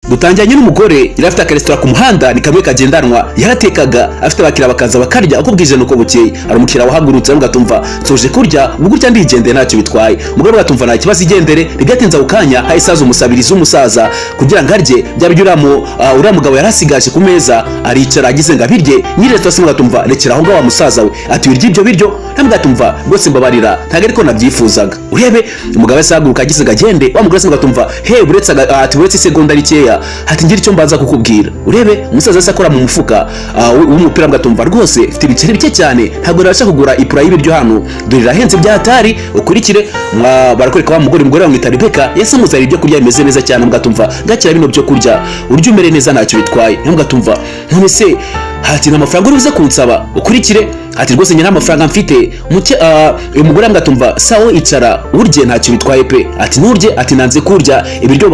Dutangiranye n'umugore yari afite akaresitora ku muhanda ni kamwe kagendanwa, yaratekaga afite abakiriya bakaza bakarya uko bwije nuko bukeye. Hari umukiriya wahagurutse mugatumva soje kurya ubwo gutya ndigendeye ntacyo bitwaye. Umugore mugatumva nta kibazo igendere, bigatinza ukanya hayisaza umusabirizi w'umusaza kugira ngo arye bya biryo uriya mugabo yarasigaje ku meza, aricara agize ngo abirye. Nyiri resitora se mugatumva rekera aho ngaho wa musaza we ati wirya ibyo biryo, ntamugatumva rwose mbabarira ntago ariko nabyifuzaga. Urebe umugabo asaguruka agize ngo agende, wa mugore se mugatumva he uretse segonda rikeya ati ngira icyo mbanza kukubwira. Urebe umusaza se akora mu mufuka w'umupira mugatumva rwose mfite ibiceri bike cyane ntabwo nabasha kugura ipura y'ibiryo hano, dore irahenze byatari. Ukurikire barakwereka wa mugore bamwita Rebeka yasamuzara ibyo kurya bimeze neza cyane mugatumva gakira bino byo kurya urya umere neza ntacyo bitwaye. Mugatumva none se hati n'amafaranga uribuze kunsaba. Ukurikire ati rwose nyina amafaranga mfite uyu mugore mugatumva sawo icara urye ntacyo bitwaye pe. Ati nurye, ati nanze kurya ibiryo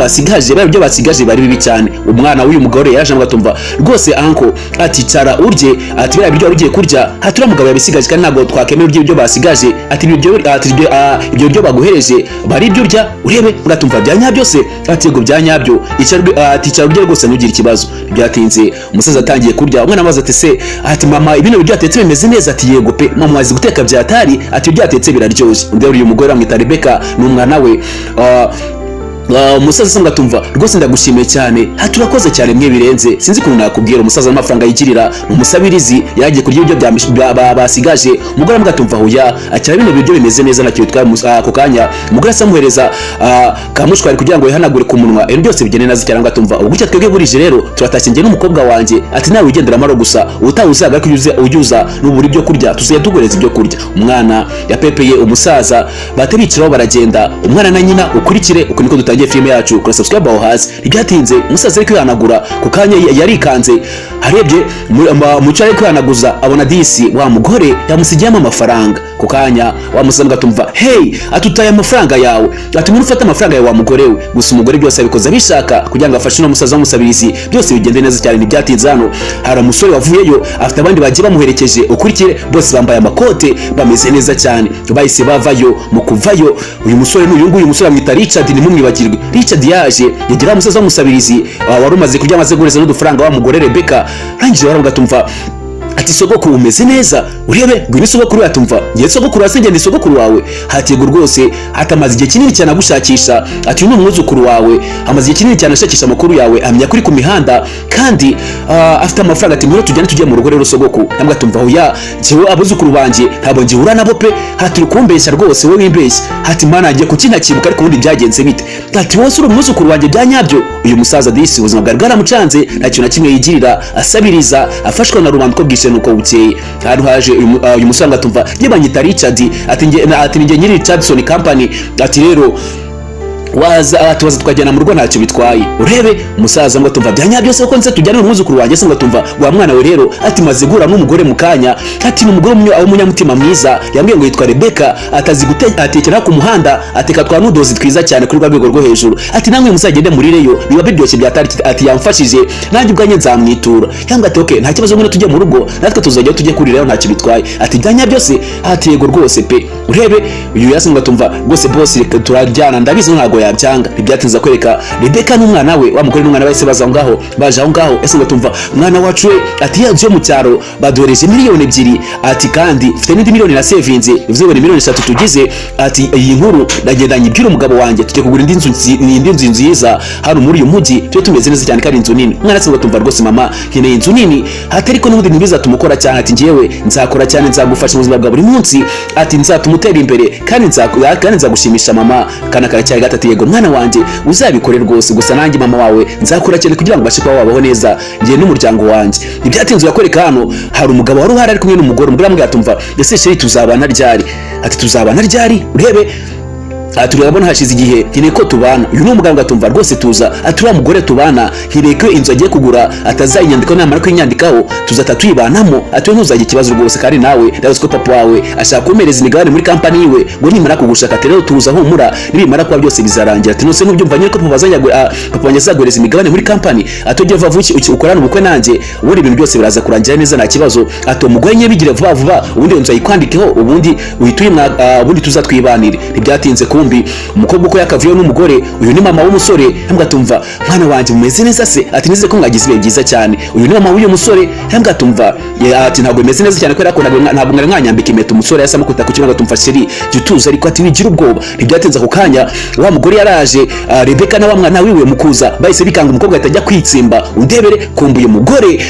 basigaje bari bibi cyane. Umwana w'uyu mugore yaje mugatumva rwose anko ati icara urye, ati biriya biryo ugiye kurya hati uriya mugabo yabisigaje kandi ntabwo twakemera urya ibiryo basigaje. Ati ibyo biryo baguhereje bari ibyo urya. Urebe mugatumva bya nyabyo se, ati yego bya nyabyo icara urye rwose ntugire ikibazo. Byatinze umusaza atangiye kurya, umwana amaze ati se ati mama ibino biryo atetse bimeze neza. Ati yego pe mama wazi guteka byatari, ati byatetse biraryoshye. Undi uyu mugore bamwita Rebeka n'umwana we umusaza mugatumva rwose ndagushimiye cyane, hati urakoze cyane mwe birenze sinzi ukuntu nakubwira. Umusaza n'amafaranga yigirira umusabirizi yagiye kurya ibyo basigaje. Umugore mugatumva hoya akira bino biryo bimeze neza ntacyo bitwaye. Ako kanya umugore asamuhereza kamushwari kugira ngo yihanagure ku munwa, ibintu byose bigende neza cyane. Mugatumva ubwo twebwe burije rero turatashye njye n'umukobwa wanjye, ati nawe wigendera amaro gusa utawuzaga ko ujyuza n'uburi byo kurya tuziye tugoreza ibyo kurya. Umwana yapepeye umusaza batabiciraho baragenda, umwana na nyina. Ukurikire uko niko dutangiye filime yacu. Kora subscribe aho hasi. Ntibyatinze umusaza ari kwihanagura ku kanya yarikanze, harebye mucyo ari kwihanaguza abona disi wa mugore yamusigiyemo amafaranga. Ku kanya wa musaza mugatumva hey atutaye amafaranga yawe, ati umuntu ufata amafaranga yawe wa mugore we. Gusa umugore byose abikoze abishaka kugira ngo afashe no musaza w'umusabirizi byose bigende neza cyane. Ntibyatinze hano hari umusore wavuyeyo afite abandi bagiye bamuherekeje. Ukurikire bose bambaye amakote bameze neza cyane, bahise bavayo. Mu kuvayo uyu musore uyu musore amwita Richard, ni mumwibagirwe. Richard yaje yegera umusaza w'umusabirizi wari umaze kurya amaze gureza n'udufaranga wa mugore Rebeka. Rangije baramugatumva ati sogokuru umeze neza. Urebe ngwino sogokuru yatumva ngiye sogokuru asengenda sogokuru wawe. Hatego rwose hatamaze igihe kinini cyane agushakisha, ati uyu umwuzukuru wawe amaze igihe kinini cyane ashakisha amakuru yawe, amenya kuri ku mihanda kandi afite amafaranga. Ati ngwino tujye mu rugo rero sogokuru. Mugatumva hoya jewe abuzukuru banje ntabwo ngihura nabo pe, hati rukumbeshya rwose wowe wimbeshya. Hati mana ngiye kukintakibuka ariko ubundi byagenze bite. Ati wowe uri umwuzukuru wanje bya nyabyo. Uyu musaza disi ubuzima bwa bwaramucanze ntacyo na kimwe yigirira, asabiriza afashwa na rubanda uko bwishe nuko bukeye. Hano haje uyu musanga tumva yebanyita Richard, ati nge nyiri Richardson Company. Ati rero waza tukajyana mu rugo ntacyo bitwaye. Urebe umusaza ngo tumva byanya byose ko nze tujyane n'umwuzukuru wanjye. Se ngo tumva wa mwana we rero ati maze gura n'umugore mu kanya, ati n'umugore w'umunyamutima mwiza yambwiye ngo yitwa Rebeka, atazi atekera ku muhanda, ateka twa nudozi twiza cyane kuri rwego rwo hejuru. Ati namwe muzagende murireyo biba biryoshye byatari. Ati yamfashije nanjye ubwanye nzamwitura. Yanga ati okay nta kibazo ngone tujye mu rugo natwe tuzajya tujye kurirayo ntacyo bitwaye. Ati byanya byose ati yego rwose pe. Urebe uyu yasinga tumva rwose boss turajyana ndabizi ntago yabyanga. Ntibyatinza kwereka Rebeka n'umwana we wa mugore n'umwana wese baje aho ngaho. Ese ngo tumva mwana wacu we ati yaje mu cyaro badoreje miliyoni 2. Ati kandi mfite n'indi miliyoni na savings bivuze ngo miliyoni 3 tugize. Ati iyi nkuru ndagendanye ibyira umugabo wanjye tujye kugura indi nzu nziza hano muri uyu mujyi tujye tumeze neza cyane kandi inzu nini. Mwana se ngo tumva rwose mama nkeneye inzu nini, hatari ko n'ubundi nibiza tumukora cyane. Ati ngiyewe nzakora cyane nzagufasha mu buzima bwa buri munsi. Ati nzatumutera imbere kandi nzagushimisha mama kana cyane gatatu. Yego mwana wanjye uzabikore rwose, gusa nanjye mama wawe nzakora cyane kugira ngo bashe kuba wabaho neza ngiye n'umuryango wanjye. Ntibyatinze yakwereka hano hari umugabo wari uhari ari kumwe n'umugore. Umugore amubwira atumva ese sheri tuzabana ryari. Ati tuzabana ryari. Urebe turabona hashize igihe nkeneye ko tubana. Uyu ni umuganga atumva rwose tuza. Ati wa mugore tubana nkeneye ko inzu agiye kugura atazayinyandikaho namara ko inyandikaho tuzata tuyibanamo. Ati we ntuzajye ikibazo rwose kandi nawe ndazi ko papa wawe ashaka kumereza imigabane muri kampani yiwe ngo nimara kugushaka rero tuza humura nibimara kuba byose bizarangira. Ati nose nubyumva nyine ko papa wanjye azagureza imigabane muri kampani. Atogiye vuba ukorana ubukwe nanjye ubundi ibintu byose biraza kurangira neza nta kibazo. Ati umugore nye bigire vuba ubundi nzu ayikwandikeho ubundi uhituye ubundi tuzatwibanire. Ntibyatinze ku kumbi umukobwa uko yakavuye n'umugore uyu ni mama w'umusore yambwa tumva mwana wanje mumeze neza se ati nize ko mwagize ibihe byiza cyane uyu ni mama w'uyu musore yambwa tumva ati ntabwo meze neza cyane ko ntabwo mwari mwanyambika impeta umusore yasama kwita ku kintu tumva sheri gituza ariko ati wigira ubwoba ntibyatenza ku kanya wa mugore yaraje Rebeka na wa mwana wiwe mukuza bahise bikanga umukobwa atajya kwitsimba undebere kumbuye umugore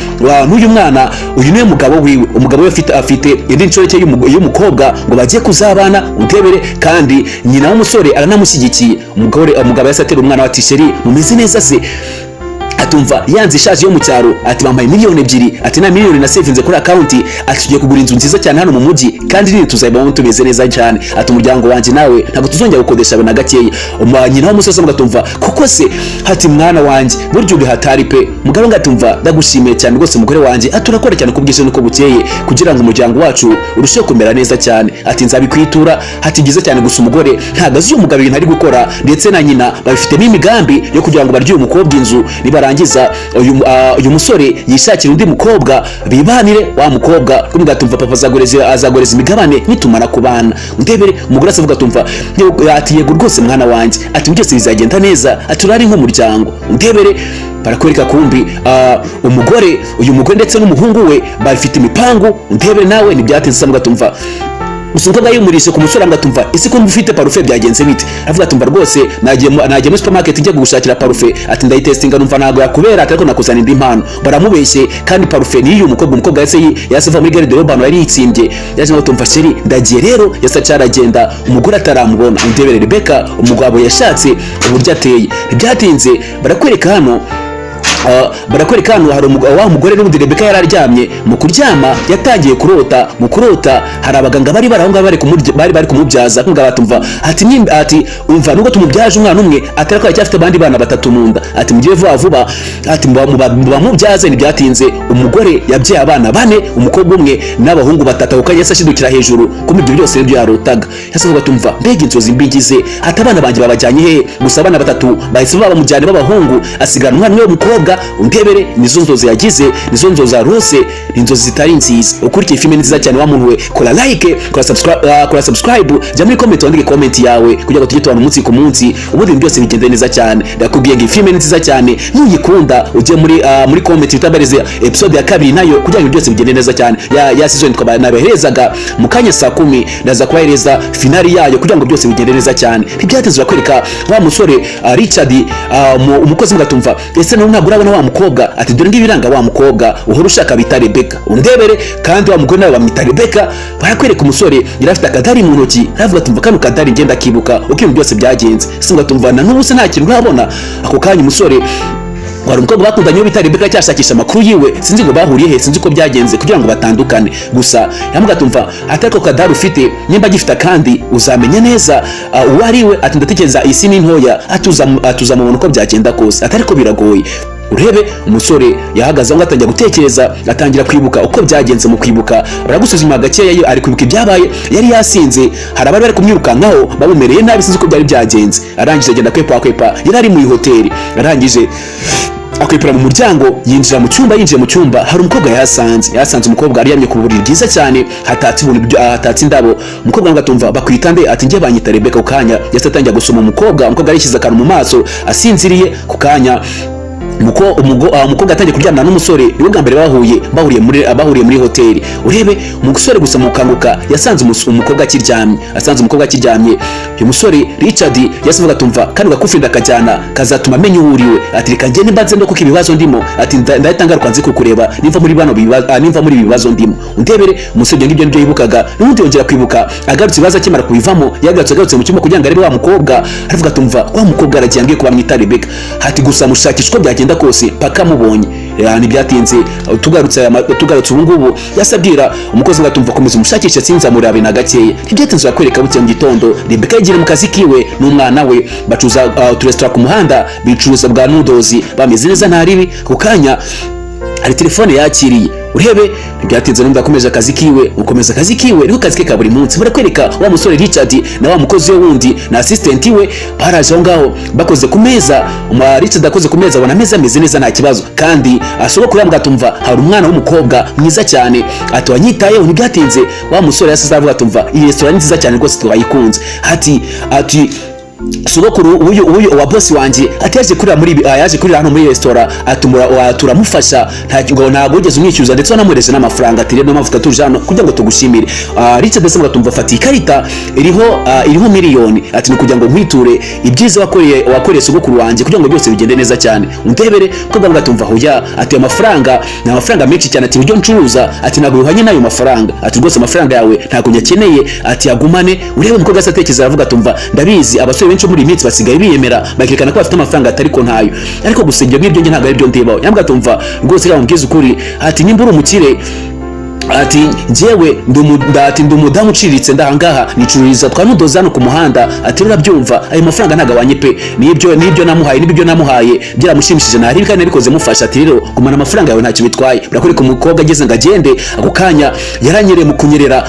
n'uyu mwana uyu niwe mugabo wiwe umugabo we afite indi nshoreke y'umukobwa ngo bagiye kuzabana undebere kandi nyina w'umusore aranamushyigikiye umugabo yasatera umwana wa tisheri mumeze neza se atumva yanze ishaje yo mu cyaro ati bampaye miliyoni 2 ati na miliyoni na savinze kuri account ati tugiye kugura inzu nziza cyane hano mu mujyi kandi nini tuzayibamo tumeze neza cyane ati umuryango wanje nawe ntabwo tuzongera gukodesha bana gakeya nyina w'umusozi mugatumva kuko se ati mwana wanje buryo uri hatari pe mugabo ngatumva ndagushimiye cyane rwose umugore wanje aturakora cyane kubwishe nuko bukeye kugira ngo umuryango wacu urusheho kumera neza cyane ati nzabikwitura ati gize cyane gusa umugore ntagaze uyu mugabo ibintu ari gukora ndetse na nyina babifitemo imigambi yo kugira ngo barye umukobwa inzu nibarangiza uyu musore yishakira undi mukobwa bibanire wa mukobwa kumgatumva papa azagoreza imigabane nitumara kubana undebere umugore asavuga tumva ati yego rwose mwana wanje ati byose bizagenda neza ati urari nk'umuryango undebere barakwereka kumbi uyu mugore ndetse n'umuhungu we bafite imipangu undebere nawe nibyatenze mugatumva usumva yumurishe ku musore ngatumva isi ko mufite parufe byagenze bite avuga tumva rwose nagiye muri supermarket njye gushakira parufe ati ndayitestinga numva nago yakubera ariko nakuzana indi mpano baramubeshye kandi parufe ni uyu umukobwa yaseva muri gare de robano yari yitsimbye yaje no tumva sheri ndagiye rero yasacaragenda umugore ataramubona undebere Rebeka umugabo yashatse uburyo ateye byatinze barakwereka hano hari wa mugore n'ubundi Rebeka yararyamye mu kuryama yatangiye kurota mu kurota hari abaganga bari barahunga bari kumubyaza kunga batumva ati umva nuko tumubyaje umwana umwe atarako yacyafite abandi bana 3 mu nda ati mugiye vuba ati mubyaze ntibyatinze umugore yabyaye abana 4 umukobwa umwe n'abahungu 3 ukanye yasashidukira hejuru kumwe ibyo byose byo yarotaga yasavuga tumva mbega inzozi mbingize ati abana banje babajyanye he gusa abana 3 bahise bamujyane b'abahungu asigara umwana w'umukobwa undebere nizo nzozi yagize nizo nzozi rose inzozi zitari nziza ukurikiye filme nziza cyane wa muntu we kora like kora subscribe jya muri comment wandike comment yawe kugira ngo tujye tubana umunsi ku munsi ubundi byose bigende neza cyane ndakubwiye ngo filme nziza cyane nuyikunda ujye muri comment utabareze episode ya 2 nayo kugira ngo byose bigende neza cyane ya season twabaherezaga mu kanya saa 10 ndaza kubahereza finali yayo kugira ngo byose bigende neza cyane ntibyatezura kwereka wa musore Richard umukozi ngatumva ese ntabwo urabona wa mukobwa ati dore ngibiranga wa mukobwa uhora ushaka bita Rebeka undebere kandi wa mugore nawe bamwita Rebeka barakwereka umusore yarafite akadari mu ntoki aravuga tumva kano kadari ngenda kibuka uko ibintu byose byagenze singa tumvana n'ubuse nta kintu urabona ako kanya umusore wari umukobwa bakundanye bita Rebeka cyashakisha amakuru yiwe sinzi ngo bahuriye he sinzi ko byagenze kugira ngo batandukane gusa yamuga tumva atako kadari ufite nimba gifita kandi uzamenya neza uwariwe ati ndatekereza isi ni ntoya atuza mu uko byagenda kose atari ko biragoye urebe umusore yahagaze ngo atangira gutekereza atangira kwibuka uko byagenze mu kwibuka baragusuzuma gakeya ari kwibuka ibyabaye yari yasinze hari abari kumwirukankaho bamumereye nabi sinzi uko byari byagenze arangije agenda kwepa yari ari mu hoteli arangije akwipira mu muryango yinjira mu cyumba hari umukobwa yasanze umukobwa aryamye ku buriri bwiza cyane hatatse indabo umukobwa ngatumva bakwita nde ati ngiye banyita Rebeka ukanya yasatangira gusoma umukobwa arishyize akantu mu maso asinziriye ku kanya umukobwa atangiye kuryamana n'umusore niwe bwa mbere bahuriye muri hoteli urebe umusore gusa mukanguka yasanze umukobwa akiryamye uyu musore Richard yasavuga tumva kandi gakufinda kajyana kazatuma amenya uriwe ati reka ngende mbanze no kuko ibibazo ndimo ati ndahita ngaruka nzi kukureba nimva muri bibazo ndimo undebere umusore ngibyo nibyo yibukaga n'undi yongera kwibuka agarutse ibibazo akimara kubivamo yagarutse mu cyumba kugira ngo arebe wa mukobwa aravuga tumva wa mukobwa aragiye ngiye kuba mwita Rebeka hati gusa mushakishwa byagenda kose paka mubonye ntibyatinze tugarutse ubu ngubu yasabwira umukozi ngatumva komeza umushakisha sinza murabe na gakeya ntibyatinze bakwereka butse mu gitondo Rebeka yagiye mu kazi kiwe n'umwana we bacuza uturesitora ku muhanda bicuruza bwa noodles bameze neza ntaribi ku kanya hari telefone yakiriye urebe Ntibyatinze numva akomeje akazi kiwe, ukomeza akazi kiwe niko kazi ke ka buri munsi. Barakwereka wa musore Richard na wa mukozi we wundi na assistant we baraje aho ngaho bakoze ku meza. Richard akoze ku meza abona ameza ameze neza nta kibazo, kandi ashobora kurambwa atumva hari umwana w'umukobwa mwiza cyane atwanyitayeho. Ntibyatinze wa musore yasize avuga atumva iyi restaurant nziza cyane rwose twayikunze. Ati sogokuru uyu wa boss wanje yaje kurira hano muri restaurant turamufasha ntabwo ugeze umwishyuza ndetse wanamureze n'amafaranga ati rero n'amavuta tuje hano kugira ngo tugushimire. Richard Desemba tumva fati ikarita iriho miliyoni ati ni kugira ngo nkwiture ibyiza wakoreye sogokuru wanje kugira ngo byose bigende neza cyane undebere ko bwa tumva hoya ati amafaranga ni amafaranga menshi cyane ati ibyo ncuruza ati ntabwo bihanye nayo mafaranga ati rwose amafaranga yawe ntabwo nyakeneye ati yagumane urebe umukobwa asatekereza aravuga tumva ndabizi abasore benshi muri iminsi basigaye biyemera bakekana ko bafite amafaranga atari ko ntayo, ariko gusa ibyo ngibyo ntabwo ari byo ndebaho. Yambwa tumva rwose yamubwiza ukuri ati nimba uri umukire ati njyewe ndi umudamu uciriritse ndahangaha nicururiza twa nudoza no ku muhanda ati urabyumva ayo mafaranga ntagabanye pe nibyo namuhaye byaramushimishije nari kandi nabikoze mufasha ati rero gumana amafaranga yawe ntacyo bitwaye. Brakuri ku mukobwa ageze ngagende ako kanya yaranyereye mu kunyerera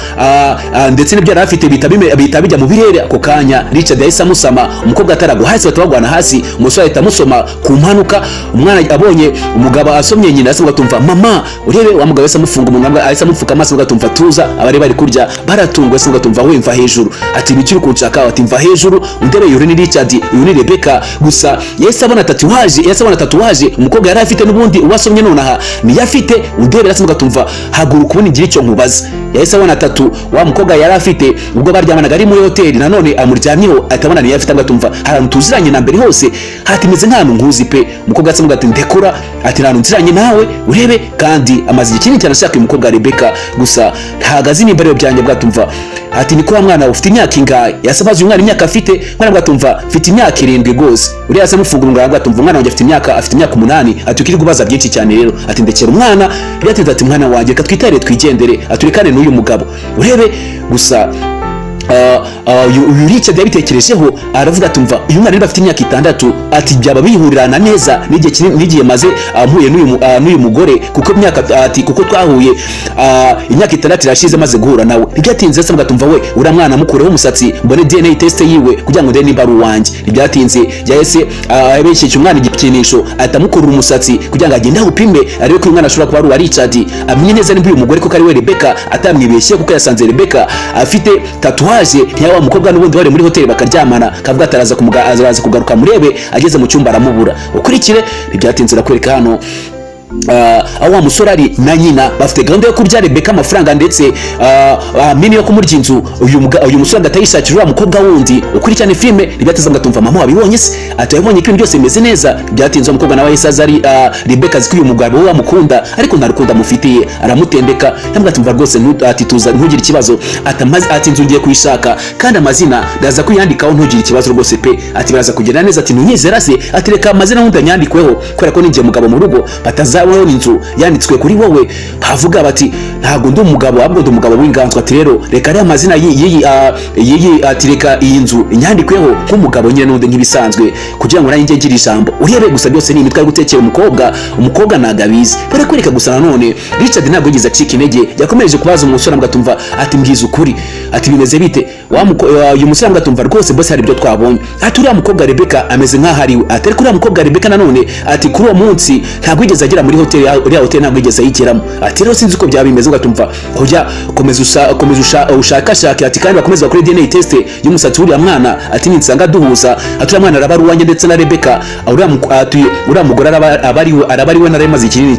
ndetse n'ibyo yarafite bita bijya mu birere ako kanya. Richard yahise amusama umukobwa atarago hasi batwagwana hasi umusore ahita amusoma ku mpanuka. Umwana abonye umugabo asomye nyina asabwa tumva mama urebe wa mugabo wese amufunga umunwa amupfuka amaso ngatumva tuza abari bari kurya baratungwa se ngatumva wemva hejuru ati bikiri kunshaka ati mva hejuru undebe yuri ni Richard yuri Rebecca gusa yese abona tatuwaje umukobwa yari afite n'ubundi ubasomye nonaha ni yafite undebe rase ngatumva haguruka ubone ngira icyo nkubaza. Yese abona tatu wa mukobwa yari afite ubwo baryamanaga ari muri hoteli nanone amuryamyeho atabona ni yafite ngatumva harantu tuziranye na mbere hose hatimeze nk'ahantu nkuzi pe. Umukobwa atse ngati ndekura ati narantu nziranye nawe urebe kandi amazi ikintu cyane ashaka umukobwa Rebecca gusa ntagazi nimba rero byanje bwatumva ati niko mwana ufite imyaka ingahe yasabaje umwana imyaka afite mwana bwatumva mfite imyaka 7 gose uri yase mufungura ngo bwatumva umwana wanjye afite imyaka 8 ati ukiri kubaza byinshi cyane rero ati ndekera umwana byatiza ati mwana wanjye katwitare twigendere aturikane n'uyu mugabo urebe gusa Richard yabitekerejeho aravuga tumva uyu mwana bafite imyaka 6 ati byaba bihurirana neza n'igihe maze ampuye n'uyu mugore kuko imyaka ati kuko twahuye imyaka 6 irashize maze guhura nawe. Ntibyatinze se ngatumva we ura mwana mukureho umusatsi mbone DNA test yiwe kugira ngo ndende nimba ari uwanjye. Ntibyatinze yahise abeshye umwana igipinisho atamukurura umusatsi kugira ngo agende upime ariko ko umwana ashobora kuba ari uwa Richard amenye neza nimba uyu mugore ko ari we Rebecca atamwibeshye kuko yasanze Rebecca afite tatuwaje yawa mukobwa n'ubundi bari muri hoteli bakaryamana kavuga ataraza kugaruka murebe ageze mu cyumba aramubura. Ukurikire ntibyatinze rakwereka hano aho wa musore ari na nyina bafite gahunda yo kurya Rebecca amafaranga ndetse mini yo kumurya inzu. Uyu musore ndatayishakira wa mukobwa wundi ukurikirana filme ntibyateza ngatumva mama wabibonye se atayibonye ibintu byose bimeze neza. Byatinze umukobwa nawe yesa ari Rebecca zikuye umugabo we amukunda ariko ntarukunda mufitiye aramutendeka yamwatumva rwose ati tuza ntugire ikibazo ati inzu ngiye kuyishaka kandi amazina ndaza kuyandikaho ntugire ikibazo rwose pe ati baraza kugenda neza ati ntunyizera se ati reka amazina wundi anyandikweho kubera ko ninjye mugabo mu rugo batazabaho inzu yanditswe kuri wowe bavuga bati ntago ndi umugabo ahubwo ndi umugabo w'inganzwa. Ati rero reka ari amazina yiyi ati reka iyi nzu inyandikweho nk'umugabo nyine n'undi nk'ibisanzwe kugira ngo nanjye ngira ijambo urebe gusa byose ni imitwe yo gutekera umukobwa nagabizi. Barakwereka gusa nanone Richard ntabwo yigize acika intege yakomeje kubaza umusore ngatumva ati mbwiza ukuri ati bimeze bite uyu musore ngatumva rwose bose hari ibyo twabonye ati uriya mukobwa Rebecca ameze nk'ahari ati ariko uriya mukobwa Rebecca nanone ati kuri uwo munsi ntabwo yigeze agera muri hoteli ntabwo yigeze ayigeramo ati rero sinzi uko byaba bimeze ngatumva kujya komeza ushakashake ati kandi bakomeza bakora DNA test y'umusatsi uriya mwana ati ninsanga duhuza ati uriya mwana araba ruwanjye ndetse na Rebecca uriya mugore arabari we naremaze ikinini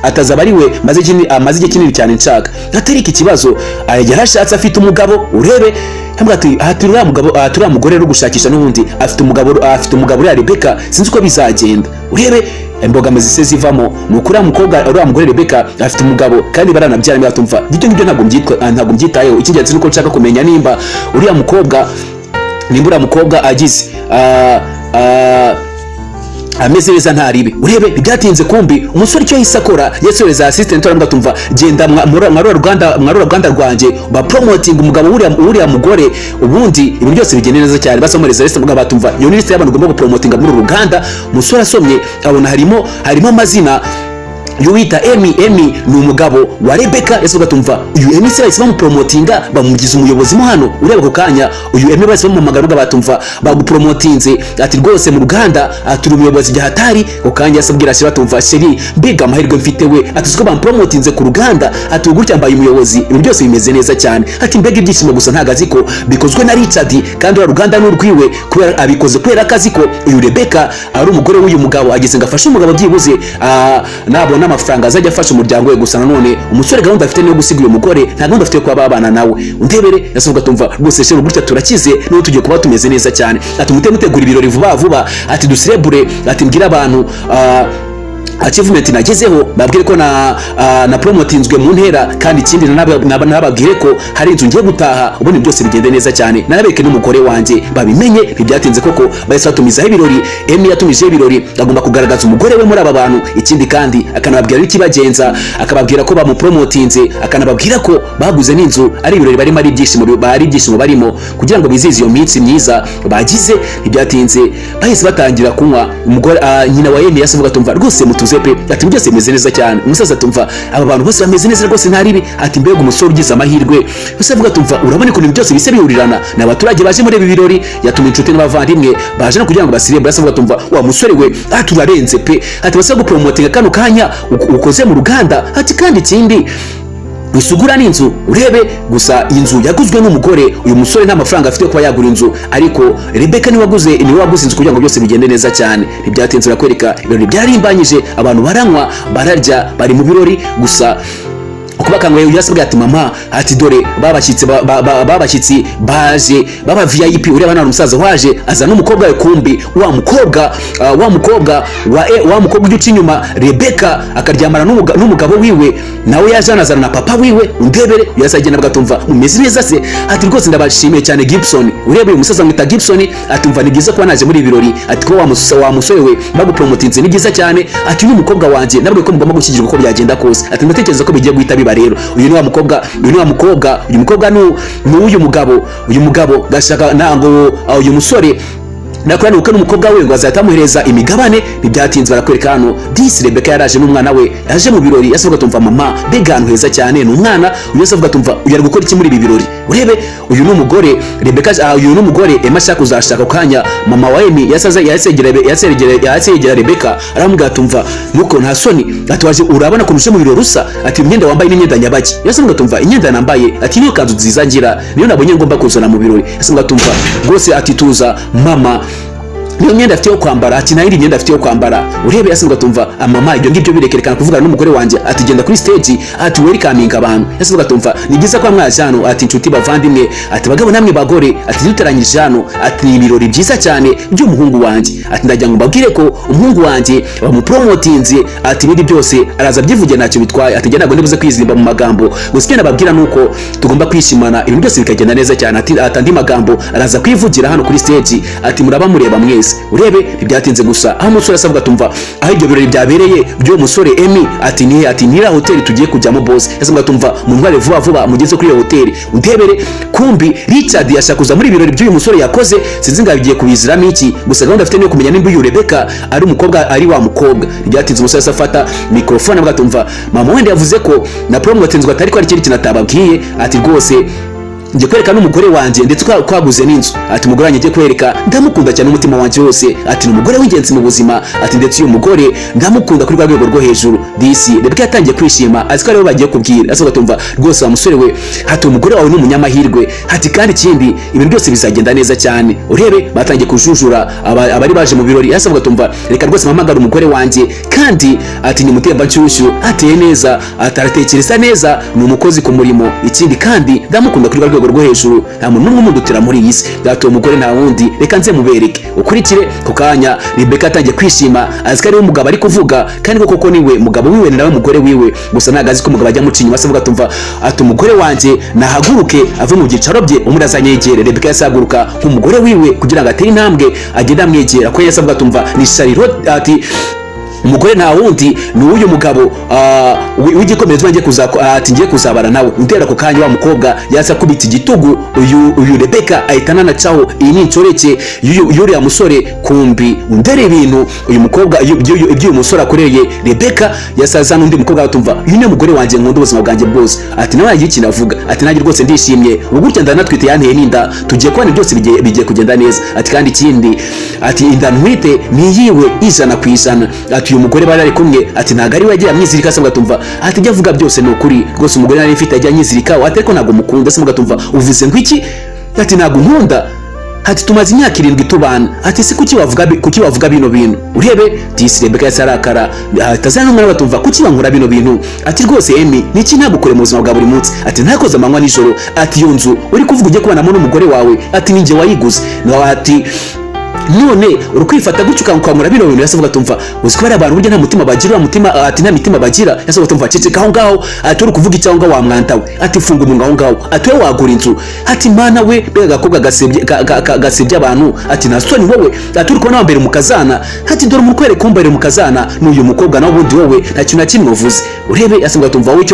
ataza bari we maze igihe kinini cyane nshaka atari iki kibazo yarashatse afite umugabo urebe ati uriya mugore rero gushakisha n'ubundi afite umugabo uriya Rebecca sinzi uko bizagenda urebe imbogamizi se zivamo nukuri uriya mugore Rebecca afite umugabo kandi baranabyara batumva ibyo ngibyo ntabwo mbyitayeho. Icy'ingenzi nuko nshaka kumenya nimba uriya mukobwa agize ameze neza ntaribe urebe. Byatinze kumbi umusore icyo yahise akora yasoreza assistant aramugatumva genda mwarura Rwanda rwanje ba promoting umugabo uriya mugore ubundi ibintu byose bigende neza cyane basomoreza rest mugabo batumva iyo list y'abantu ugomba gupromotinga muri Ruganda. Umusore asomye abona harimo amazina yuwita Emi ni umugabo wa Rebecca yasoga tumva uyu Emi se bahise bamupromotinga bamugize umuyobozi mo hano ureba ko kanya uyu Emi bahise bamumagaruga batumva bagupromotinze ati rwose mu Ruganda aturi umuyobozi byahatari ko kanya yasabwira ashira tumva sheri mbega amahirwe mfite we ati siko bampromotinze ku Ruganda ati gutya mbaye umuyobozi ibintu byose bimeze neza cyane ati mbega ibyishimo gusa ntagazi ko bikozwe na Richard kandi Ruganda n'urwiwe kubera abikoze kubera akazi ko uyu Rebecca ari umugore w'uyu mugabo ageze ngafashe umugabo byibuze nabona amafaranga azajya afasha umuryango we gusa nanone umusore gahunda afite niyo gusiga uyu mugore nta gahunda afite kwa babana nawe undebere yasohoka tumva rwose shero gutya turakize no tugiye kuba tumeze neza cyane ati mutegura ibirori vuba ati dusirebure ati mbwira abantu achievement nagezeho babwire ko na promotinzwe mu ntera kandi ikindi nababwire ko hari inzu ngiye gutaha ubundi byose bigende neza cyane narabeke n'umugore wanje babimenye ntibyatinze koko bahise batumizaho ibirori Emi yatumije ibirori agomba kugaragaza umugore we muri aba bantu ikindi kandi akanababwira iki bagenza akababwira ko bamupromotinze akanababwira ko baguze n'inzu ari ibirori barimo ari ibyishimo barimo kugira ngo bizize iyo minsi myiza bagize ntibyatinze bahise batangira kunywa umugore nyina wa Emi yasavuga tumva rwose Zepe ati byose bimeze neza cyane umusaza tumva aba bantu bose bameze neza rwose ntaribi ati mbega umusore ugize amahirwe bose avuga tumva urabona ko byose bise bihurirana n'abaturage baje muri ibi birori yatumye inshuti n'abavandimwe baje no kugira ngo basirebure asavuga tumva wa musore we aturarenze pe ati basa gupromotinga kano kanya ukoze mu Ruganda ati kandi ikindi wisugura n'inzu urebe gusa inzu yaguzwe n'umugore uyu musore nta mafaranga afite kuba yagura inzu ariko Rebecca ni waguze inzu kugira ngo byose bigende neza cyane ntibyatinze kwereka ibirori byarimbanyije abantu baranywa bararya bari mu birori gusa kubakangwe yasabwe ati mama ati dore babashyitsi baje baba VIP ureba nana umusaza waje azana umukobwa we kumbi wa mukobwa ugiye inyuma Rebecca akaryamana n'umugabo wiwe nawe yajanazana na papa wiwe undebere yasagenda bagatumva umeze neza se ati rwose ndabashimiye cyane Gibson urebe uyu musaza mwita Gibson atumva ni byiza ko naje muri ibirori ati ko wa musore we bagupromotinze ni byiza cyane ati uyu mukobwa wanje nabwo ko mugomba gushyigirwa uko byagenda kose ati ndatekereza ko bigiye guhita rero uyu mukobwa n'uyu mugabo gashaka nango uyu musore nakorana uko n'umukobwa we ngo azatamuhereza imigabane ntibyatinze barakwereka hano disi Rebecca yaraje n'umwana we yaje mu birori yasavuga tumva mama mbega ahantu heza cyane n'umwana uyu yasavuga tumva uyari gukora iki muri ibi birori urebe uyu n'umugore Rebecca uyu n'umugore Emma ashaka kuzashaka kanya mama wa Emi yasegera Rebecca aramubwira tumva nuko nta soni atwaje urabona ko nuje mu birori rusa ati imyenda wambaye n'imyenda nyabaki yasavuga tumva imyenda nambaye ati niyo kanzu nziza ngira niyo nabonye ngomba kuzana mu birori yasavuga tumva rwose ati tuza mama niyo myenda afite yo kwambara ati nayo imyenda afite yo kwambara urebe yasavuga tumva mama ibyo ngibyo birekerekana kuvugana n'umugore wanje ati genda kuri stage ati welcoming abantu yasavuga tumva ni byiza kwa mwajano ati inshuti bavandimwe ati bagabo namwe bagore ati duteranyije hano ati ibirori byiza cyane by'umuhungu wanje ati ndajya ngo mbabwire ko umuhungu wanje bamupromotinze ati bindi byose araza byivuge ntacyo bitwaye ati ntabwo ndibuze kwizimba mu magambo gusa cyane babwira nuko tugomba kwishimana ibintu byose bikagenda neza cyane ati andi magambo araza kwivugira hano kuri stage ati muraba mureba mwese urebe ntibyatinze gusa aho umusore asavuga tumva aho ibyo birori byabereye byo musore Emi ati nira hoteli tugiye kujyamo boss yasavuga tumva mu ntware vuba mugeze kuri iyo hoteli undebere kumbi Richard yashakuza muri ibirori by'uyu musore yakoze sinzi ngabigiye kubiziramo iki gusa gahunda afite no kumenya nimba uyu Rebecca ari umukobwa ari wa mukobwa ntibyatinze umusore asafata microphone avuga mama wenda yavuze ko na promotinzwe atari ko ari kintu natababwiye ati rwose ngiye kwereka n'umugore wanje ndetse kwaguze n'inzu ati umugore wanjye ngiye kwereka ndamukunda cyane umutima wanje wose ati n'umugore w'ingenzi mu buzima ati ndetse uyu mugore ndamukunda kuri rwego rwo hejuru disi Rebecca yatangiye kwishima aziko aribo bagiye kubwira asoga tumva rwose wa musore we ati umugore wawe n'umunyamahirwe ati kandi ikindi ibintu byose bizagenda neza cyane urebe batangiye kujujura abari baje mu birori yasavuga tumva reka rwose mpamagara umugore wanje kandi ati ni mutemba nshyushyu ateye neza ataratekereza neza ni umukozi ku murimo ikindi kandi ndamukunda kuri rwego rwo hejuru nta muntu n'umwe umudutira muri iyi si data umugore nta wundi reka nze mubereke ukurikire ku kanya Rebecca atangiye kwishima aziko ari umugabo ari kuvuga kandi koko niwe mugabo wiwe nawe mugore wiwe gusa nagazi ko umugabo ajya mucinya inyuma asavuga tumva ati umugore wanje nahaguruke ave mu byicaro bye umurazanyegere Rebecca yasaguruka nk'umugore wiwe kugira ngo atere intambwe agenda amwegera ko yasavuga tumva ni Charlotte ati umugore nta wundi ni uyu mugabo w'igikomerezwa ngiye kuzabara nawe. Ndera ko kanya wa mukobwa yasa kubita igitugu uyu Rebeka ahita nanacaho. Iyi ni incoreke y'uriya musore. Kumbi ndere ibintu uyu mukobwa ibyo umusore akoreye Rebeka yasaza n'undi mukobwa batumva uyu ni mugore wanjye nkunda ubuzima bwanjye bwose. Ati nawe yagiye kinavuga ati nanjye rwose ndishimye ugutya ndanatwite yanteye n'inda tugiye kubana byose bigiye kugenda neza. Ati kandi ikindi ati inda ntwite ni yiwe 100%. Ati uyu mugore bari kumwe ati ntago ari we yagiye amwizirika se mugatumva ati ibyo avuga byose ni ukuri rwose umugore nari mfite yagiye anyizirika ati ariko ntago mukunda se mugatumva uvuze ngo iki. Ati ntago nkunda. Ati tumaze imyaka 7 tubana. Ati si kuki wavuga bino bintu urebe disi Rebeka yasarakara atazana n'umwana batumva kuki bankora bino bintu. Ati rwose Emi niki nagukore mu buzima bwa buri munsi. Ati ntakoze amanywa nijoro. Ati iyo nzu uri kuvuga ugiye kubana n'umugore wawe ati ninjye wayiguze. Ati none urukwifata gutyo ukamura bino bintu yasavuga tumva uziko bari abantu burya nta mutima bagira mutima. Ati nta mitima bagira yasavuga tumva ceceka aho ngaho. Ati uri kuvuga icyo ngaho wa mwanta we. Ati funga umunwa aho ngaho. Ati we wagura inzu. Ati mana we bega gakobwa gasebye abantu. Ati na soni wowe. Ati uri kubona wambere mukazana. Ati dore umukwere kumbere mukazana n'uyu mukobwa nawe bundi wowe nta kintu na kimwe uvuze urebe yasavuga tumva wowe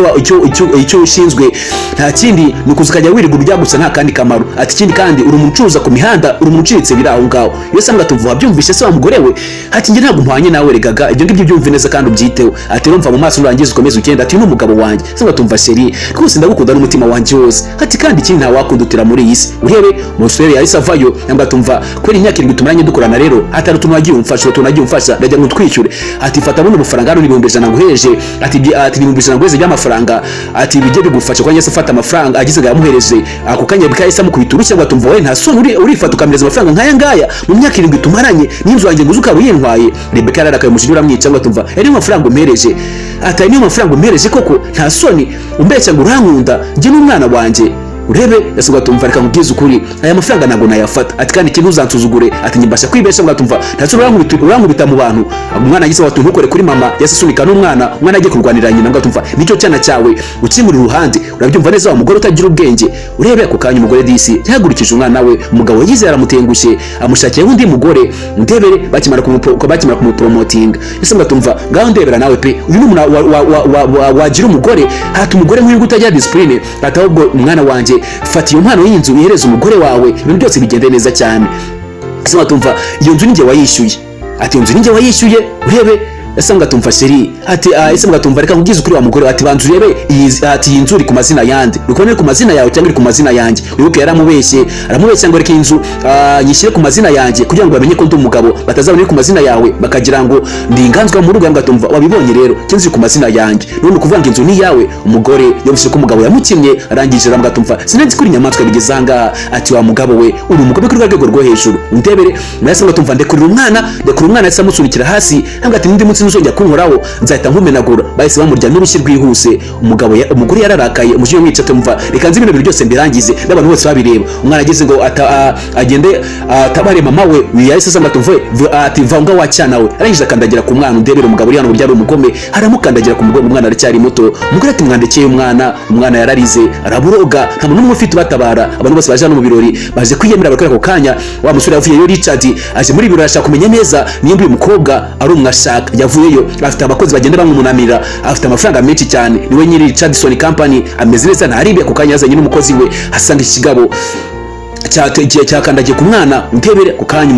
icyo ushinzwe nta kindi nukuzukajya wirirwa urya gusa nta kandi kamaro. Ati kindi kandi uri umucuruza ku mihanda uri umuciritse biri aho ngaho. Yosanga tuvuha byumvishe se wa mugore we. Ati nge ntabwo mpwanye nawe regaga ibyo ngibyo byumve neza kandi ubyiteho. Ati rumva mu maso urangiza ukomeza ugenda. Ati n'umugabo wanjye sanga tumva sheri rwose ndagukunda n'umutima wanjye wose. Ati kandi ikindi nta wakundutira muri iyi si urebe musore yahise avayo yanga tumva kweri imyaka 7 tumaranye dukorana rero atari tunagiye umfasha ndajya ngutwishyure. Ati fata buno bufaranga hano n'ibihumbi 100 nguhereje. Ati ibihumbi 100 nguhereje by'amafaranga. Ati bijye bigufasha kwa Yesu fata amafaranga agize ngo yamuhereje ako kanya bikahise amukubita urushya ngo tumva we nta soni urifata ukamereza amafaranga nkaya ngaya mu myaka 7 tumaranye n'inzu wanjye nguzuka uyintwaye. Rebeka yararakaye umushijura amwica ngo tumva ari amafaranga umpereje. Ati ni amafaranga umpereje koko nta soni umbeshya ngo urankunda nge n'umwana wanjye urebe yasubwa tumva reka mubwiza ukuri aya mafaranga nago nayafata. Ati kandi ikintu uzansuzugure. Ati nyimbasha kwibesha ngo tumva ntazo urankubita mu bantu. Umwana yise watu ntukore kuri mama yasasunika n'umwana agiye kurwanira nyina ngo tumva nicyo cyana cyawe ukimuri ruhande urabyumva neza wa mugore utagira ubwenge urebe ako kanya umugore disi yahagurikije umwana we. Umugabo yize yaramutengushye amushakiye undi mugore ndebere bakimara kumupromoting yasubwa tumva ngaho ndebera nawe pe uyu ni wagira umugore. Hata umugore nk'uyu utagira discipline atahubwo umwana wanje fata iyo mpano y'inzu uhereza umugore wawe ibintu byose bigende neza cyane. Sima tumva iyo nzu ninjye wayishyuye. Ati iyo nzu ninjye wayishyuye urebe yasanga tumva sheri. Ati yasanga tumva reka kugize ukuri wa mugore. Ati banzu urebe ati iyi nzu iri ku mazina yande ukonere ku mazina yawe cyangwa iri ku mazina yanjye. Wibuke yaramubeshye ngo reka inzu nyishyire ku mazina yanjye kugira ngo bamenye ko ndi umugabo batazabona ku mazina yawe bakagira ngo ndi inganzwa mu rugo. Tumva wabibonye rero cyinzi ku mazina yanjye none kuvuga ngo inzu ni yawe. Umugore yumvise ko umugabo yamukimye arangije tumva sinanzi kuri nyamaswa bigezanga. Ati wa mugabo we uri umugabo kuri rwego rwo hejuru ndebere nayasanga tumva ndekurira umwana yasa musunikira hasi. Ati ndi munsi nuzongera kunkoraho nzahita nkumenagura. Bahise bamurya n'urushyi rwihuse. Umugore yararakaye umujinya mwica tumva reka nzi ibintu byose mbirangize n'abantu bose babireba. Umwana ageze ngo agende tabare mama we yahise asanga tumva ati vanga wacyana we arangije akandagira ku mwana ndebere umugabo uri hano burya ari umugome aramukandagira ku mugabo. Umwana aracyari muto. Umugore ati mwandekeye umwana yararize araburoga nta muntu ufite batabara. Abantu bose baje hano mu birori baje kwiyemera bakora ako kanya. Wa musore yavuye yo Richard aje muri birori ashaka kumenya neza nimba uyu mukobwa ari umwashaka. Yavuyeyo afite abakozi bagenda bamwumunamira afite amafaranga menshi cyane niwe nyiri Richardson Company ameze neza ntaribe ako kanya yazanye n'umukozi we asanga ikigabo cyakandagiye ku mwana ndebere ku kanya.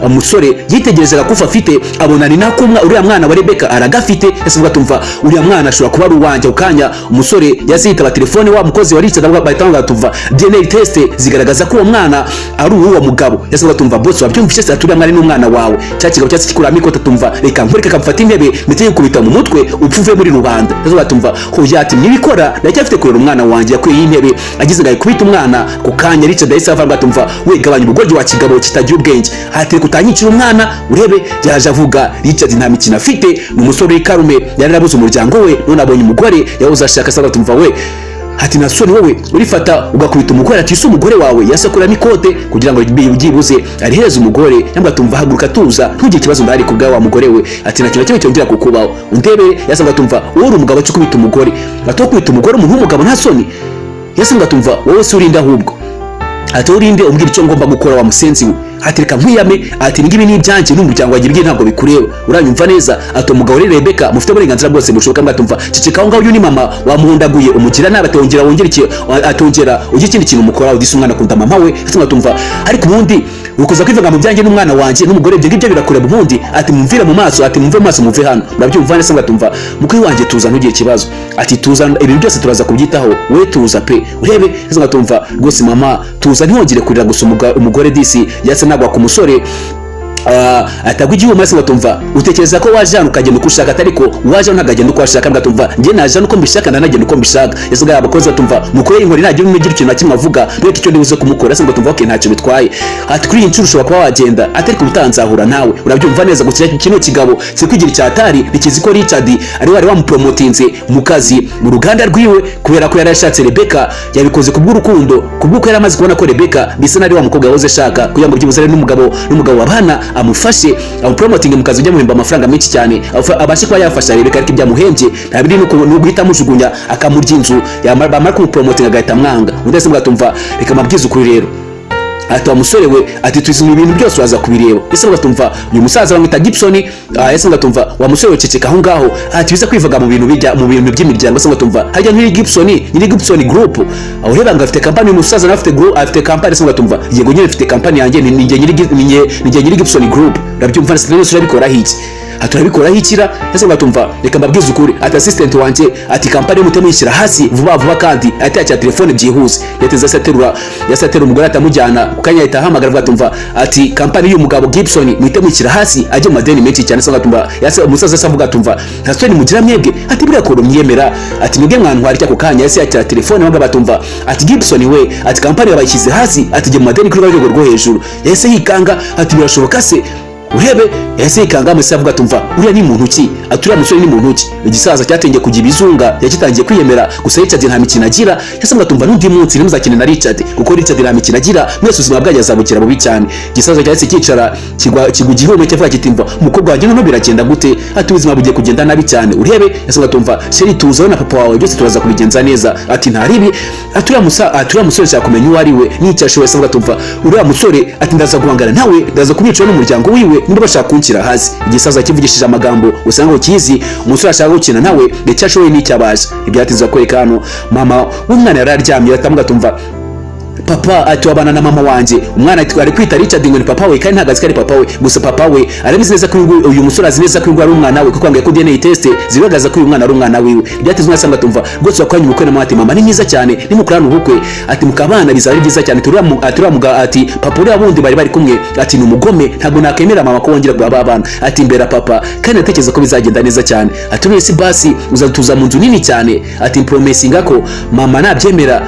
umusore yitegerezaga kufa afite abona ni nakumwa uriya mwana wa Rebeka aragafite. Yasavuga tumva uriya mwana ashobora kuba ari uwanjye. Ukanya umusore yazitaba telefone wa mukozi wa Richard bahitanga tumva DNA test zigaragaza ko uwo mwana ari uwo mugabo. Yasavuga tumva boss wabyumvise se aturiya mwana n'umwana wawe cyakigabo cyatsi kikuramo ikota tumva reka nkureka kamfata intebe miteye kubita mu mutwe upfuve muri rubanda. Yasavuga tumva hoya ati mwibikora ndacyafite kurera umwana wanjye yakwiye intebe agize gaye kubita umwana ku kanya. Richard yahise tumva we gabanya ubugoryi wa kigabo kitagira ubwenge. Ati kutanyicira umwana urebe yaje avuga Richard nta mikino afite n'umusore w'ikarume yararabuze umuryango we none abonye umugore yabuze ashaka saba tumva we ati nasoni wowe urifata ugakubita umugore. Ati isi umugore wawe yasakura n'ikote kugira ngo byibuze arihereze umugore yamba tumva haguruka tuza ntugire ikibazo ndari kubwa wa mugore we. Ati nakino cyo cyongera kukubaho undebe yasanga tumva wowe uri umugabo cyo kubita umugore batokubita umugore umuntu w'umugabo nta soni. Yasanga tumva wowe si urinda ahubwo ati urinde umbwira icyo ngomba gukora wa musenzi we. ati reka nkwiyame, ati ngibi ni ibyanjye n'umuryango wanjye ibyo ntabwo bikureba, uranyumva neza. Ati umugabo rero Rebeka mufite uburenganzira bwose bushoboka, mwatumva ceceka aho ngaho, uyu ni mama wamuhundaguye umugira nabi, atongera wongera iki, atongera ugira ikindi kintu umukora, udise umwana akunda mama we. Ati mwatumva ariko ubundi ukoza kwivanga mu byanjye n'umwana wanjye n'umugore, ibyo ngibyo birakureba ubundi. Ati mumvire mu maso, ati mumve mu maso, muve hano, murabyumva neza. Mwatumva mukuru wanjye tuza, ntugire ikibazo, ati tuza, ibintu byose turaza kubyitaho, we tuza pe urebe. Mwatumva rwose mama tuza, ntihongere kurira gusa umugore disi yase nagwa ku musore atagwa igihugu. Maze mwatumva utekereza ko waje hano ukagenda uko ushaka, atariko waje hano ntagenda uko ashaka. Mwatumva njye naje hano uko mbishaka nanagenda uko mbishaka. Yasaga abakozi batumva mukore inkori nagira umugira ikintu na kimwe avuga, reka icyo ndibuze kumukora. Se mwatumva okay ntacyo bitwaye, ati kuri iyi nshuro ushobora kuba wagenda, atariko utanzahura nawe, urabyumva neza. Gusa kino kigabo cyo kwigira icyatari bikizi ko Richard ari wari wamupromotinze mu kazi mu ruganda rwiwe, kubera ko yarashatse Rebeka, yabikoze kubw'urukundo, kubw'uko yari amaze kubona ko Rebeka bisa nari wa mukobwa yahoze ashaka, kugira ngo byibuzare n'umugabo wabana amufashe amupromoting mu kazi, ujya muhemba amafaranga menshi cyane, abashe kuba yafasha Rebeka, ariko ibyamuhembye ntabiri nuko guhita amujugunya akamurya inzu, bamara kumupromoting agahita amwanga. Ndetse mwatumva reka mabwiza ukuri rero, ati wa musore we, ati tuzi ibintu byose waza kubireba. Ese mwatumva uyu musaza bamwita Gibson, ese mwatumva wa musore we ceceka aho ngaho, ati biza kwivuga mu bintu by'imiryango. Ese mwatumva hajya nk'iri Gibson group, aho reba ngo afite company, umusaza nawe afite company. Ese mwatumva yego nyine afite company yanjye, ni nyiri Gibson group, urabyumva neza. Rero turabikora hiki, aturabikora hikira. Ese mwatumva reka mbabwize ukuri, ati assistant wanjye, ati company y'umutemo yishyira hasi vuba kandi ati acha telefone byihuse. Yateza yasaterura umugore atamujyana kukanya ahita ahamagara. Mwatumva ati company y'umugabo Gibson muhitemo yishyira hasi, ajye mu madeni menshi cyane. Se mwatumva umusaza asavuga atumva ntaswe ni mugira mwebwe, ati buriya ko myemera, ati mwebwe mwantwara cyako kanya. Yase acha telefone wanga batumva ati Gibson we, ati company yabayishyize hasi, ati jye mu madeni kuri rwego rwo hejuru. Yase yikanga, ati birashoboka se urebe. Yase yikanga amese avuga tumva uriya ni muntu ki, aturiya musore ni muntu ki. Igisaza cyatengeye kugira ibizunga, yakitangiye kwiyemera. Gusa Richard nta mikino agira. Yase mwatumva n'undi munsi nimuzakine na Richard, kuko Richard nta mikino agira, mwese ubuzima bwaje azabukira bubi cyane. Igisaza cyahise cyicara kigwa gihome cyavuga kitimva umukobwa wanjye no biragenda gute, ati ubuzima bugiye kugenda nabi cyane urebe. Yase mwatumva sheri tuza na papa wawe byose turaza kubigenza neza, ati nta ribi. Aturiya musore cyakumenya uwo ari we n'icyashoboye. Yase mwatumva uriya musore, ati ndaza guhangana nawe, ndaza kubica n'umuryango wiwe niba bashaka kunshyira hasi. Igisaza kivugishije amagambo usanga kizi umusore ashaka gukina nawe, ndetse ashoboye n'icyabaje. Ibyatinze kwereka hano mama w'umwana yararyamye, atamuga tumva papa ati wabana na mama wanje, umwana ari kwita Richard ngo ni papa we, kandi ntagazi kari papa we. Gusa papa we arabizi neza ko uyu musore azi neza ko ari umwana we, kuko angaye ko DNA test zigaragaza ko uyu mwana ari umwana wiwe. Byatizwe nasanga tumva rwose wakwanye ubukwe na mama ni mwiza cyane, ni mukurana ubukwe, ati mukabana bizaba byiza cyane. Ati papa uri abundi bari kumwe, ati ni umugome, ntabwo nakemera mama ko wongera kuba abana, ati imbera papa, kandi natekereza ko bizagenda neza cyane. Ati wese basi uzatuza mu nzu nini cyane, ati promisinga ko mama nabyemera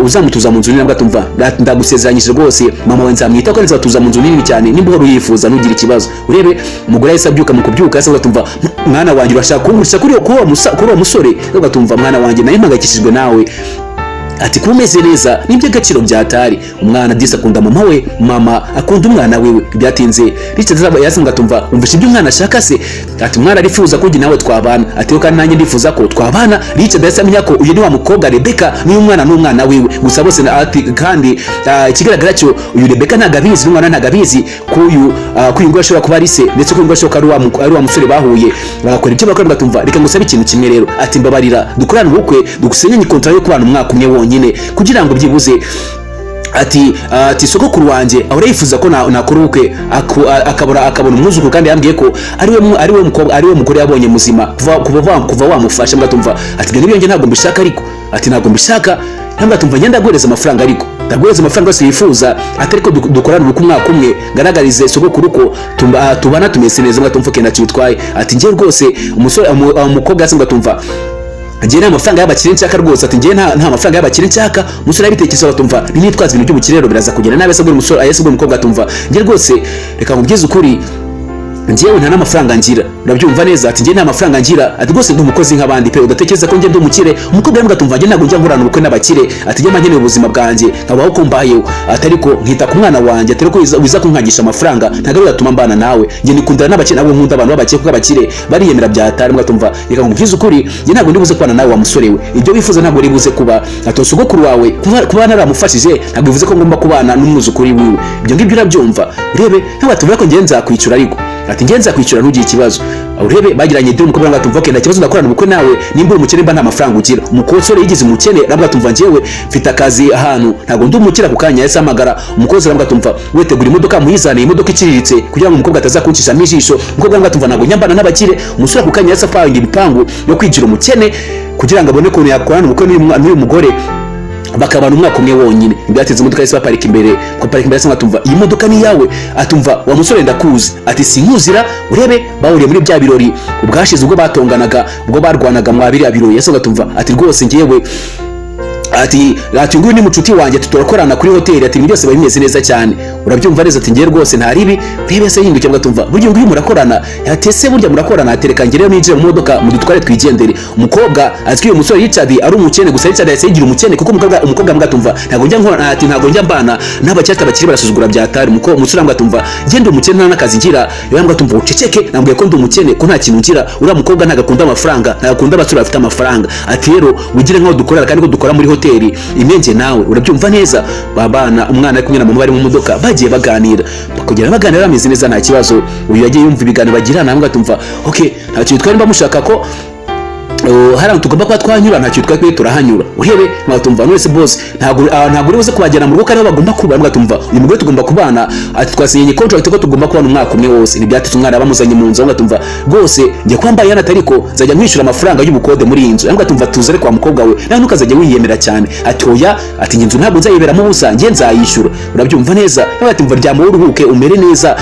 uzamutuza mu nzu nini. Tumva ndagusezeranyije rwose mama we nzamwita ko nzatuza mu nzu nini cyane, nimba uhora uyifuza nugira ikibazo urebe. Umugore yahise abyuka mu kubyuka. Yase tumva mwana wanjye urashaka kungurisha kuri uwo musore. Tumva mwana wanjye naye mpangayikishijwe nawe, ati kumeze neza nibyo gaciro byatari. Umwana disa akunda mama we, mama akunda umwana wewe. Byatinze Richard yase ngatumva umvisha ibyo umwana ashaka se, ati umwana arifuza ko nawe twabana, ati kandi nanjye ndifuza ko twabana. Richard yase amenya ko uyu ni wa mukobwa Rebeka, ni umwana n'umwana wewe. Gusa bose ati kandi ikigaragara cyo uyu Rebeka ntagabizi, n'umwana ntagabizi ko uyu ngo ashobora kuba ari se, ndetse ko ngo ashobora ari wa musore bahuye bagakora ibyo bakora. Ngatumva reka ngusabe ikintu kimwe rero, ati mbabarira dukorane ubukwe, dugusenye kontra yo kubana umwaka umwe wonyine, kugira ngo byibuze ati sogokuru wanjye ahora yifuza ko nakora ubukwe, akabona umwuzukuru, kandi yambwiye ko ari we mugore yabonye muzima kuva wamufasha. Mwatumva ati ibyo nibyo ntabwo mbishaka, ariko ati ntabwo mbishaka. Mwatumva ngenda guhereza amafaranga, ariko ndaguhereza amafaranga yose yifuza, atari ko dukorana ubukwe umwaka umwe, ngaragarize sogokuru ko tubana tumeze neza. Mwatumva ke ntacyo bitwaye, ati ngiye rwose umukobwa yase mwatumva ngiye nta mafaranga y'abakire nshaka rwose, ati ngiye nta mafaranga y'abakire nshaka. Umusore yabitekereje batumva nitwaza ibintu by'ubukire rero biraza kugenda nabe. Se umukobwa atumva ngiye rwose reka nkubwize ukuri, njyewe nta n'amafaranga ngira, urabyumva neza, ati njye nta mafaranga ngira, ati rwose ndi umukozi nk'abandi pe, udatekereza ko njye ndi umukire. Umukobwa yambwira ati umva njye ntabwo njya nkorana ubukwe n'abakire, ati njye nkeneye ubuzima bwanjye nkabaho ko mbayeho, ati ariko nkita ku mwana wanjye, atari ko wiza kunkangisha amafaranga ntabwo biratuma mbana nawe, njye nikundana n'abakire, ntabwo nkunda abantu b'abakire kuko abakire bariyemera byatari. Mbwa tumva reka nkubwize ukuri, njye ntabwo ndibuze kubana nawe wa musore we, ibyo wifuza ntabwo ribuze kuba, ati sogokuru wawe kuba naramufashije ntabwo bivuze ko ngomba kubana n'umwuzukuru wiwe, ibyo ngibyo urabyumva. Urebe ntabwo tuvuga ko njye nzakwicura, ariko ati njye nzakwicura ntugire ikibazo. Urebe bagiranye diro umukobwa ngo tumva nta kibazo ndakorana ubukwe nawe, nimba umukene mba nta mafaranga ugira. Umukosore yigize umukene nabwo tumva njyewe mfite akazi ahantu ntabwo ndi umukira ku kanya yahise amagara umukozi nabwo tumva wetegura imodoka muyizaniye imodoka iciriritse kugira ngo umukobwa atazakuncisha ijisho. Umukobwa nabwo tumva ntabwo nyambana n'abakire, umusore ku kanya yahise apanga ibipangu yo kwigira umukene kugira ngo abone ko yakorana ubukwe n'uyu mugore bakabana umwaka umwe wonyine. Byatinze imodoka yise baparika imbere ko parika imbere asanga tumva iyi modoka ni yawe, atumva wa musore ndakuzi, ati sinkuzira. Urebe bahuriye muri bya birori ubwashize ubwo batonganaga ubwo barwanaga mu abiri abiro, yasanga tumva ati rwose ngiyewe ati nguyu ni mucuti wanjye tuturakorana kuri hoteli, ati byose babimeze neza cyane, urabyumva neza, ati ngiye rwose nta ribi. Urebe se yindukiye ngatumva buryo nguyu murakorana, yatese burya murakorana, atereka ngire ninjire mu modoka mu dutware twigendere. Umukobwa azwiye umusore Richard ari umukene gusa, Richard yase yigira umukene kuko umukobwa mwatumva ntabwo njya nkora, ati ntabwo njya mbana n'abacyata bakiri barasuzugura byatari. Umusore mwatumva ngende umukene nta nakazi ngira, yewe mwatumva uceceke nambwiye ko ndi umukene ko nta kintu ngira. Uriya mukobwa ntagakunda amafaranga, ntagakunda abasore bafite amafaranga, ati rero ugire nkaho dukorera kandi ko dukora muri hoteli imenge nawe, urabyumva neza. Babana umwana ari kumwe na mama bari mu modoka bagiye baganira, bakugera baganira bameze neza nta kibazo. Uyu yagiye yumva ibiganiro bagirana namwe atumva okay nta kintu twari bamushaka ko hari tugomba kuba twanyura, nta kintu twari turahanyura. Urebe mwatumva wese boss ntabwo uribuze kubagera mu rugo kandi bagomba kuba mwatumva uyu mugore tugomba kubana, ati twasinye contract ko tugomba kubana umwaka umwe wose. Ntibyatetse umwana bamuzanye mu nzu mwatumva rwose njye kwambaye yana tariko zajya mwishura amafaranga y'ubukode muri iyi nzu. Mwatumva tuzare kwa mukobwa we nawe ntukazajya wiyemera cyane, ati oya ati inzu ntabwo nzayiberamo ubusa njye nzayishura, urabyumva neza. Mwatumva ryamo uruhuke umere neza,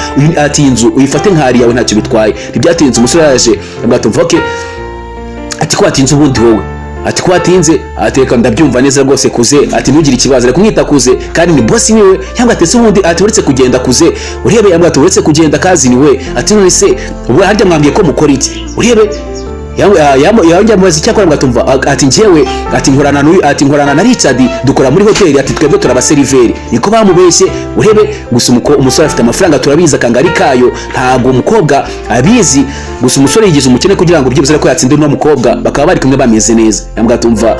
ati inzu uyifate nkari yawe ntacyo bitwaye. Ntibyatinze umusore yaje mwatumva okay ati ko atinze ubundi wowe, ati ko atinze, ateka ndabyumva neza rwose kuze, ati ntugire ikibazo reka kumwita kuze kandi ni boss niwe. Yambwa atese ubundi ati uretse kugenda kuze. Urebe yambwa ati uretse kugenda kazi niwe, ati none se ubu harya mwambwiye ko mukora iki. Urebe yajya mubaza icyakora mwatumva ati njyewe ati nkorana na Richard dukora muri hoteli, ati twebwe turabaseriveri niko bamubeshye. Urebe gusa umusore afite amafaranga turabizi akangari kayo, ntabwo umukobwa abizi. Gusa umusore yigize umukene kugira ngo byibuze ko yatsinde no mukobwa bakaba bari kumwe bameze neza. Yambwa tumva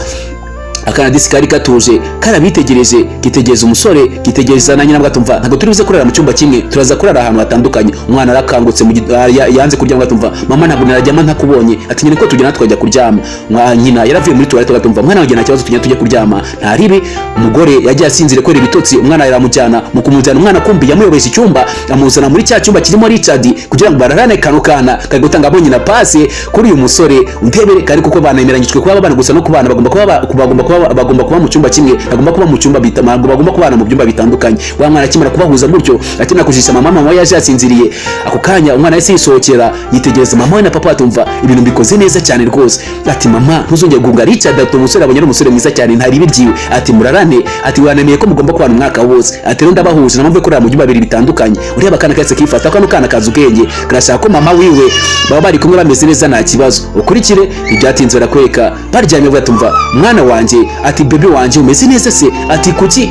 akana disi kari katuje karabitegereje, kitegereza umusore kitegereza na nyina. Mwatumva ntabwo turibuze kurara mu cyumba kimwe, turaza kurara ahantu hatandukanye. Umwana arakangutse yanze kuryama, mwatumva mama ntabwo narajyama ntakubonye, ati nyine ko tujyana twajya kuryama. Nyina yaravuye muri toilette mwatumva mwana wanjye nta kibazo tujya kuryama nta ribi. Umugore yagiye asinzire kwera ibitotsi, umwana yaramujyana mu kumujyana umwana kumbi yamuyobeje icyumba amuzana muri cya cyumba kirimo Richard kugira ngo bararane kana kari gutanga abonye na passe kuri uyu musore. Untebere kari kuko banemeranyijwe kuba bana gusa no kubana bagomba kuba mu cyumba kimwe, bagomba kuba mu cyumba bagomba kubana mu byumba bitandukanye. Wa mwana akimara kubahuza gutyo atina kujisha mama yaje yasinziriye, ako kanya umwana yese yisohokera yitegereza mama we na papa, atumva ibintu bikoze neza cyane rwose. Ati mama ntuzongeye guhunga Richard, ati umusore abonye umusore mwiza cyane ntari bibyiwe, ati murarane, ati wananiye ko mugomba kubana umwaka wose, ati rero ndabahuje namwe kurara mu byumba bibiri bitandukanye. Ureba akana kase kifata kano kana kaza ubwenge karashaka ko mama wiwe baba bari kumwe bameze neza nta kibazo. Ukurikire ibyatinze barakweka baryamye batumva mwana wanjye, ati bebe wanjye umeze neza se, ati kuki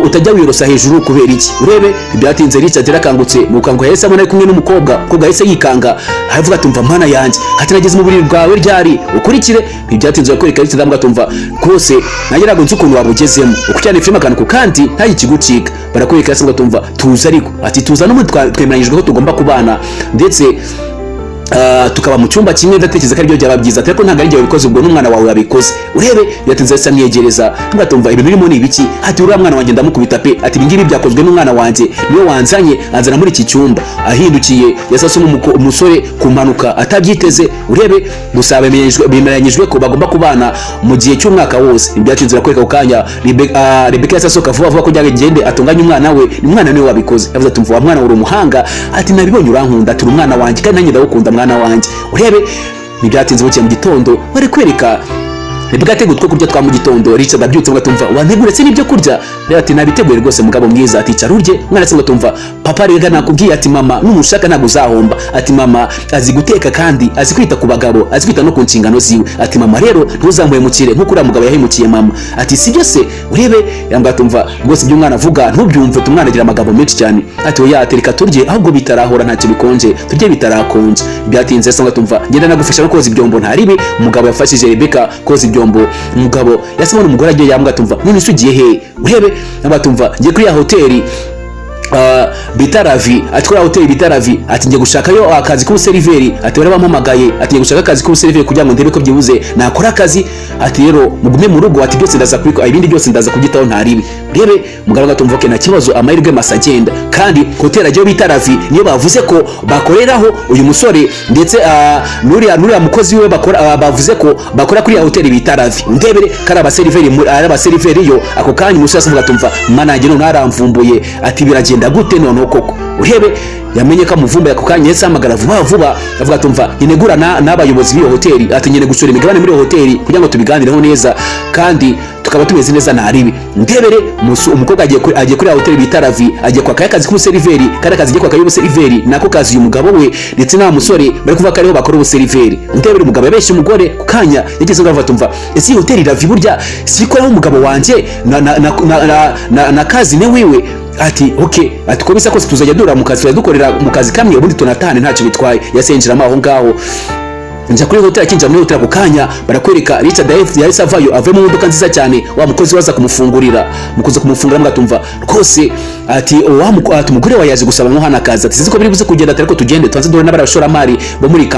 utajya wirosa hejuru kubera iki. Urebe ibyatinze Richard yakangutse mukango yahise abona kumwe n'umukobwa ko gahise yikanga havuga atumva mwana yanjye, ati nageze mu buriri bwawe ryari. Ukurikire ibyatinze yakwereka Richard amwatumva rwose nageraga nzi ukuntu wabugezemo ukucyane filime akantu kandi ntayikigucika. Barakwereka yase ngatumva tuza, ariko ati tuza no twemeranyijwe ko tugomba kubana ndetse tukaba mu cyumba kimwe. Ndatekereza ko ari byo byaba byiza, ariko ntabwo ari byo bikoze ubwo n'umwana wawe yabikoze. Urebe yatinze asa niyegereza mwatumva ibintu birimo ni ibiki. Ati uriya mwana wanjye ndamukubita pe, ati ibingibi byakozwe n'umwana wanjye niwe wanzanye anzana muri iki cyumba. Ahindukiye yasase umusore kumanuka atabyiteze. Urebe gusa bemeranyijwe ko bagomba kubana mu gihe cy'umwaka wose. Ibyacinze rakwereka ukanya Rebecca yasasoka vuba ko byagende atunganya umwana we, ni umwana niwe wabikoze. Yavuze atumva wa mwana uri umuhanga, ati nabibonye urankunda, ati umwana wanjye kandi nanjye ndawukunda mwana wanjye. Urebe nibyatinze buke mu gitondo bari kwereka Rebecca ategura utwo kurya twa mu gitondo. Richard abyutse ngo tumva wantegure se nibyo kurya. Rero ati nabiteguye rwose mugabo mwiza. Ati cara urye. Umwana se ngo tumva papa rega nakubwiye ati mama numushaka ntago uzahomba. Ati mama azi guteka kandi azi kwita ku bagabo, azi kwita no ku nshingano ziwe. Ati mama rero ntuzamuhemukire nkuko uriya mugabo yahemukiye mama. Ati sibyo se urebe yambwa tumva rwose ibyo umwana avuga ntubyumve, tumwana agira amagambo menshi cyane. Ati oya tereka turye ahubwo bitarahora ntacyo bikonje, turye bitarakonje. Byatinze se ngo tumva ngenda nagufasha no koza ibyombo ntaribi. Umugabo yafashije Rebecca koza ibyombo. Umugabo yasabona umugore agiye yambwa tumva none sugiye he urebe yambwa tumva ngiye kuri ya hoteli Bitaravi. Atwara hoteli Bitaravi. Ati ngiye gushakayo akazi k'ubuseriveri. Ati barabampamagaye ati ngiye gushaka akazi k'ubuseriveri kugira ngo ndebe ko byibuze nakora akazi. Ati rero mugume mu rugo. Ati byose ndaza kubiko ibindi byose ndaza kugitaho ntaribi. Rebe mugabo gatumva ke na kibazo amahirwe masagenda kandi hoteli agiye Bitaravi niyo bavuze ko bakoreraho uyu musore ndetse nuriya mukozi we bakora bavuze ko bakora kuri ya hoteli Bitaravi. Ndebere kari abaseriveri yo ako kanya umusore asavuga tumva manage none aramvumbuye. Ati biragenda gute none koko urebe yamenye ko amuvumba ako kanya yese amagara vuba avuga tumva inegura n'abayobozi b'iyo hoteli. Ati ngene gusura imigabane muri iyo hoteli kugira ngo tubiganireho neza kandi tukaba tumeze neza ntaribi. Ndebere umukobwa agiye kuri hoteli Bitaravi agiye kwaka akazi k'ubuseriveri kandi akazi agiye kwaka y'ubuseriveri nako kazi uyu mugabo we ndetse na musore bari kuvuga ko ariho bakora ubuseriveri. Ndebere umugabo yabeshe umugore ku kanya yageze ngo tumva ese hoteli Ravi burya sikoraho umugabo wanje na kazi ne wiwe. Ati okay ati ko bisa ko tuzajya dura mu kazi dukorera mu kazi kamwe ubundi tunatahane ntacyo bitwaye. Yasenjira aho ngaho nja kuri hoteli kinja muri hoteli kukanya barakwereka Richard yahise avayo ave mu modoka nziza cyane wa mukozi waza kumufungurira mukoze kumufungura mugatumva rwose. Ati ati umugore wa yaje gusaba nko hana kazi. Ati siziko biri buze kugenda ariko tugende twanze dore n'abarashoramari bo muri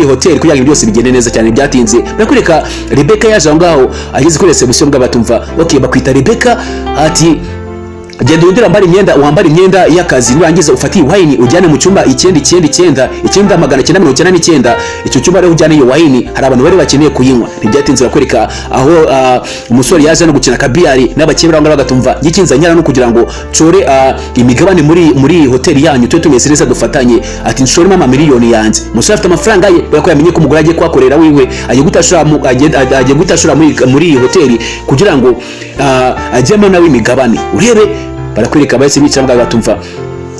hoteli kugira ngo byose bigende neza cyane. Byatinze barakwereka Rebecca yaje aho ngaho ageze kuri reception bw'abatumva okay bakwita Rebecca. Ati genda windira wambara imyenda y'akazi nurangiza ufatiye wine ujyane mu cyumba 999 icyo cyumba rero ujyane iyo wine hari abantu bari bakeneye kuyinywa. Ntibyatinze bakwereka aho umusore yaje no gukina kabiyari n'abakebera ngo bagatumva gikinza nyara no kugira ngo core imigabane muri hoteli yanyu twe tumeze neza dufatanye. Ati nshore mama miliyoni yanjye. Umusore afite amafaranga ye bako yamenye ko umugore agiye kwakorera wiwe agiye gutashura muri hoteli kugira ngo ajyemo nawe imigabane. Urebe barakwereka bahise bicara bagatumva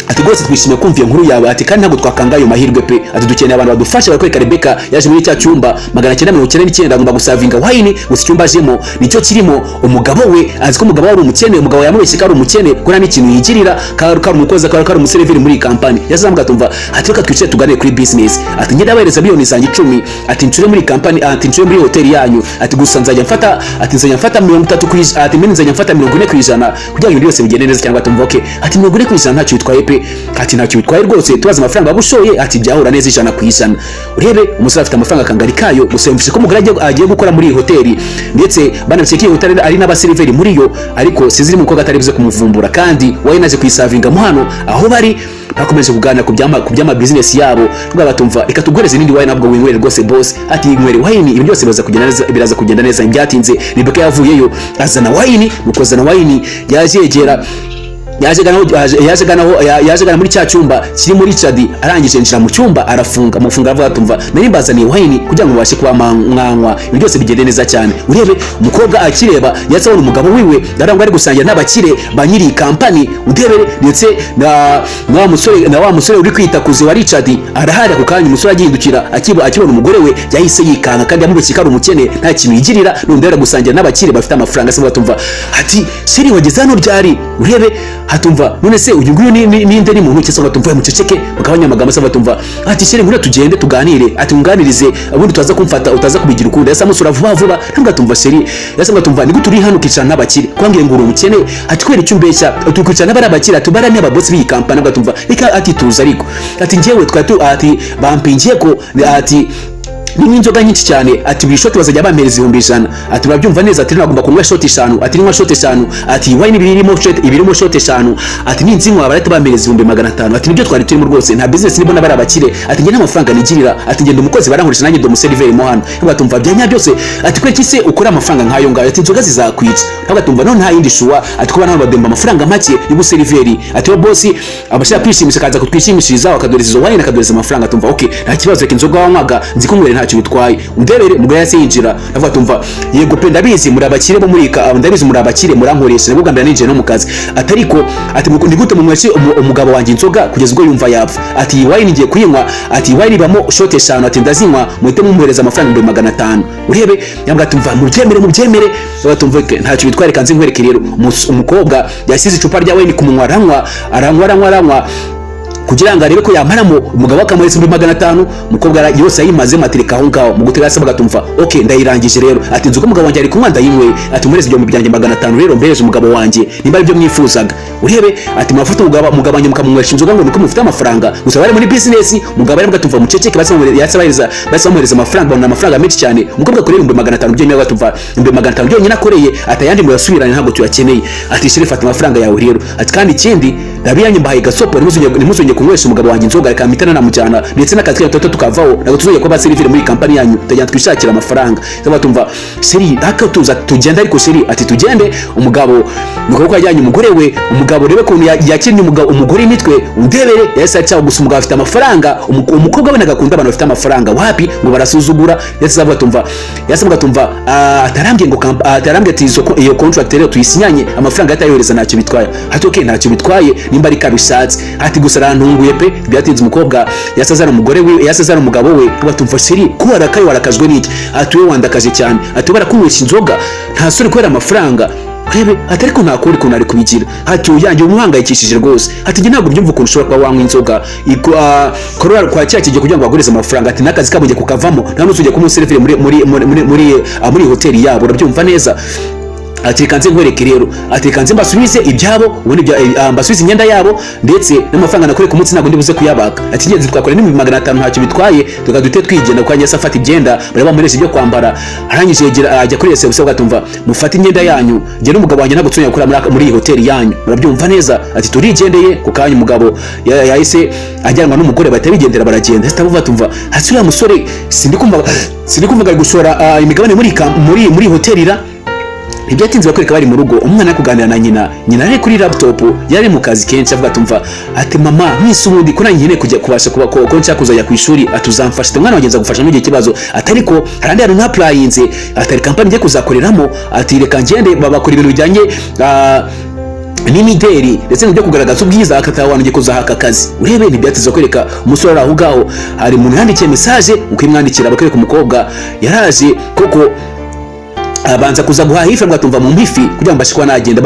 ati rwose twishimiye kumva inkuru yawe. Ati kandi ntabwo twakangayo mahirwe pe. Ati dukeneye abantu badufasha. Barakwereka Rebecca yaje muri cya cyumba 999 agomba gusavinga wine gusa icyumba ajemo nicyo kirimo umugabo we. Azi ko umugabo wari umukene, umugabo yamubeshye ko ari umukene kuna n'ikintu yigirira kari umukozi kari umuseriveri muri company. Yazamuga tumva ati reka twicare tuganire kuri business. Ati ngenda abereza miliyoni zanjye 10. Ati ncure muri company, ati ncure muri hoteli yanyu. Ati gusa nzajya mfata 30%. Ati mimi nzajya mfata 40% kugira ngo byose bigende neza cyangwa tumva okay. Ati 40% ntacyo bitwaye pe. Ati ntacyo bitwaye rwose tubaza amafaranga bagushoye. Ati byahura neza 100%. Urebe umusore afite amafaranga kangari kayo gusa yumvise ko umugore agiye gukora muri hoteli ndetse banabise ko hoteli ari n'abaseriveri muri yo ariko siziri mu koga atari buze kumuvumbura kandi waye naje kuyisavinga mu hano aho bari bakomeje kuganira ku byama business yabo rwabatumva reka tugoreze nindi waye nabwo winywere rwose boss. Ati inywere wine ibi byose biraza kugenda neza. Byatinze Rebecca yavuyeyo azana wine mukozana wine yaje gana muri cya cyumba kiri muri Richard arangije njira mu cyumba arafunga avuga tumva nari mbazaniye wine kugira ngo babashe kuba mwankwa ibi byose bigende neza cyane. Urebe umukobwa akireba yasabona umugabo wiwe darangwa ari gusangira n'abakire banyiri company. Udebere ndetse na wa musore uri kwita kuzi wa Richard arahari ku kanya umusore agihindukira akibona umugore we yahise yikanga kandi yamubeshye ko ari umukene nta kintu yigirira n'undera gusangira n'abakire bafite amafaranga. Se batumva ati siri wageze hano ryari. Urebe hatumva none se uyu nguyu ninde ni muntu cyese batumva muceceke bakabanya amagambo se batumva ati shere ngura tugende tuganire. Ati unganirize abundi twaza kumfata utaza kubigira ukunda. Yasa musura vuba ntabwo atumva seri yasa batumva ni guturi hano kicana n'abakire kwangiye nguru umukene. Ati kwera icyo mbeshya tukicana n'abakire atubara ne ababosi b'iyi kampani batumva reka ati tuza ariko ati ngewe twatu ati bampingiye ko ati n'inzoga nyinshi cyane. Ati buri shoti bazajya bampereza 100. Ati babyumva neza. Ati nagomba kunywa shoti 5. Ati nywa shoti 5. Ati wine ibirimo shoti 5. Ati ninzinywa abarata bampereza 500. Ati nibyo twari turimo rwose nta business nibona bari abakire. Ati nge n'amafaranga nigirira. Ati ngenda umukozi barankoresha nanjye do museriveri mo hano. Batumva byanya byose. Ati kwe kise ukora amafaranga nkayo ngayo. Ati inzoga zizakwica. Batumva none nta yindi shuwa. Ati kuba nabo bademba amafaranga make y'ubuseriveri. Ati boss abashaka kwishimisha kaza kutwishimishiriza bakadoreza izo wine akadoreza amafaranga. Tumva okay nta kibazo kinzoga wanywaga nzikumwere nta ntacyo bitwaye undebere umugore yase yinjira avuga tumva yego pe ndabizi muri abakire bo murika ndabizi muri abakire murankoresha nibwo ngambira ninjye no mu kazi atariko ati ndi gute munyweshe umugabo wanjye inzoga kugeza ubwo yumva yapfa ati wine ngiye kuyinywa ati wine ibamo shot eshanu ati ndazinywa muhite mumuhereza amafaranga 500 urebe yambwa tumva mubyemere batumva ntacyo bitware kanze nkwereke rero umukobwa yasize icupa rya wine kumunwa aranywa kugira ngo arebe ko yamaramo umugabo akamuretse 500 mukobwa yose ayimaze matereka aho ngaho mu gutera asaba gatumva okay ndayirangije rero ati nzuko umugabo wanjye ari kunywa ndayinwe ati mureze ibyo mu byanjye 500 rero mbereje umugabo wanjye nimba ibyo mwifuzaga urebe ati mwafuta umugabo wanjye mukamumwesha inzoga ngo niko mufite amafaranga gusa bari muri business umugabo ari gatumva muceceke basamuhereza amafaranga bana amafaranga menshi cyane umukobwa akorera 500 byo niba gatumva 500 byo nyina akoreye atayandi mu yasubiranye ntabwo tuyakeneye ati shire fata amafaranga yawe rero ati kandi ikindi ndabiyanye mbahaye gasopo nimuzonye kunywesha umugabo wanjye inzoga reka mitana namujyana ndetse n'akatwe toto tukavaho nago tuzoye ko baserivire muri kampani yanyu tajya twishakira amafaranga zaba tumva seri akatuza tugenda ariko seri ati tugende umugabo nuko yajyanye umugore we umugabo rebe ko yakinnye umugore imitwe undebere yasa cyaho gusa umugabo afite amafaranga umukobwa we nagakunda abantu bafite amafaranga wapi ngo barasuzugura yasa zaba tumva atarambye ati iyo contract rero tuyisinyanye amafaranga yatayohereza ntacyo bitwaye ati okay ntacyo bitwaye nimba ari kabishatse ati gusa rantunguye pe byatinze umukobwa yasazana umugore we yasazana umugabo we batumva seri ko arakaye warakazwe n'iki atuwe wandakaje cyane ati barakunywesha inzoga nta sore kwera amafaranga urebe atariko ntakuri ko nari kubigira ati uyanjye umuhangayikishije rwose ati nge ntabwo byumva ukuntu ushobora kuba wanywa inzoga korora kwa cyakije kugira ngo bagurize amafaranga ati nakazi kabujye kukavamo nta nuzujye kumuserivire muri hoteli yabo urabyumva neza ati kanze nkwereke rero ati kanze mbasubize ibyabo ubundi mbasubize imyenda yabo ndetse n'amafaranga nakore ku munsi ntago ndibuze kuyabaka ati ngenzi twakora ni 500 ntacyo bitwaye tukadute twigenda kwa nyasa afata ibyenda bari bamuresha ibyo kwambara arangije ajya kuri reception gatumva mufata imyenda yanyu je n'umugabo wanjye ntago tunya gukora muri iyi hoteli yanyu murabyumva neza ati turigendeye ku kanya umugabo yahise ajyanwa n'umugore batabigendera baragenda sitavuva tumva ati uriya musore sindikumva gushora imigabane muri hoteli ra ibyatinze bakwereka bari mu rugo umwana kuganira na nyina ari kuri laptop yari mu kazi kenshi avuga tumva ati mama mwise ubundi ko nanjye kujya kubasha kuba ko nshaka kuzajya ku ishuri atuzamfasha umwana wagenza gufasha mu gihe kibazo atariko harandi hari n'applyinze atari company ngiye kuzakoreramo ati reka ngende babakora ibintu bijyanye n'imideri ndetse n'ibyo kugaragaza ubwiza akatawangiye kuzahaka akazi urebe ntibyatiza kwereka umusore aho ngaho hari umuntu yandikiye message ukimwandikira bakwereka umukobwa yaraje koko abanza kuza guhaha ifi mwatumva mu mbifi kugira ngo bashikwa nagenda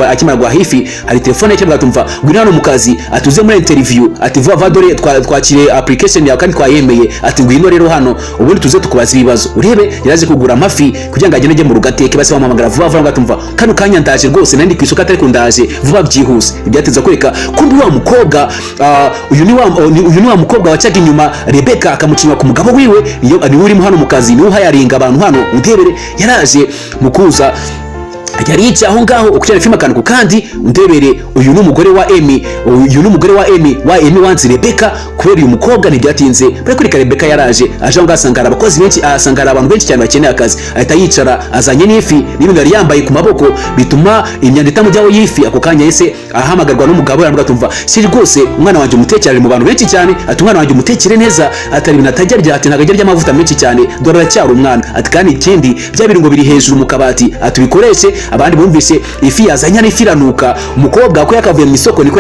akimara guhaha ifi hari telefone yake mwatumva ngwino hano mu kazi atuze muri interview ati vuba dore twakire application yawe kandi twayemeye ati ngwino rero hano ubundi tuze tukubaza ibibazo urebe yaraje kugura amafi kugira ngo agende mu rugateke base bamamagara vuba mwatumva kano kanya ndaje rwose nandi kwisoko atari kundaje vuba byihuse ibyateza kwereka kumbi wa mukobwa uyu ni wa mukobwa wacaga inyuma Rebecca akamucinya ku mugabo wiwe ni uri hano mu kazi ni uhayaringa abantu hano undebere yaraje mukuza yari yicaye aho ngaho ukujyana filime akantu kandi undebere uyu n'umugore wa Amy wanze Rebecca kubera uyu mukobwa ntibyatinze bari kuri Rebecca yaraje aje ngo asangara abakozi benshi asangara abantu benshi cyane bakeneye akazi ahita yicara azanye n'ifi n'ibintu yari yambaye ku maboko bituma imyanda itamujyaho y'ifi ako kanya yese ahamagarwa n'umugabo yaravuga tumva siri rwose umwana wanjye umutekere mu bantu benshi cyane ati umwana wanjye umutekere neza atari ibintu atajya rya ati ntago ajya amavuta menshi cyane dore aracyari umwana ati kandi ikindi bya birungo biri hejuru mu kabati ati bikoreshe abandi bumvise ifi yazanya n'ifiranuka umukobwa ko yakavuye mu isoko niko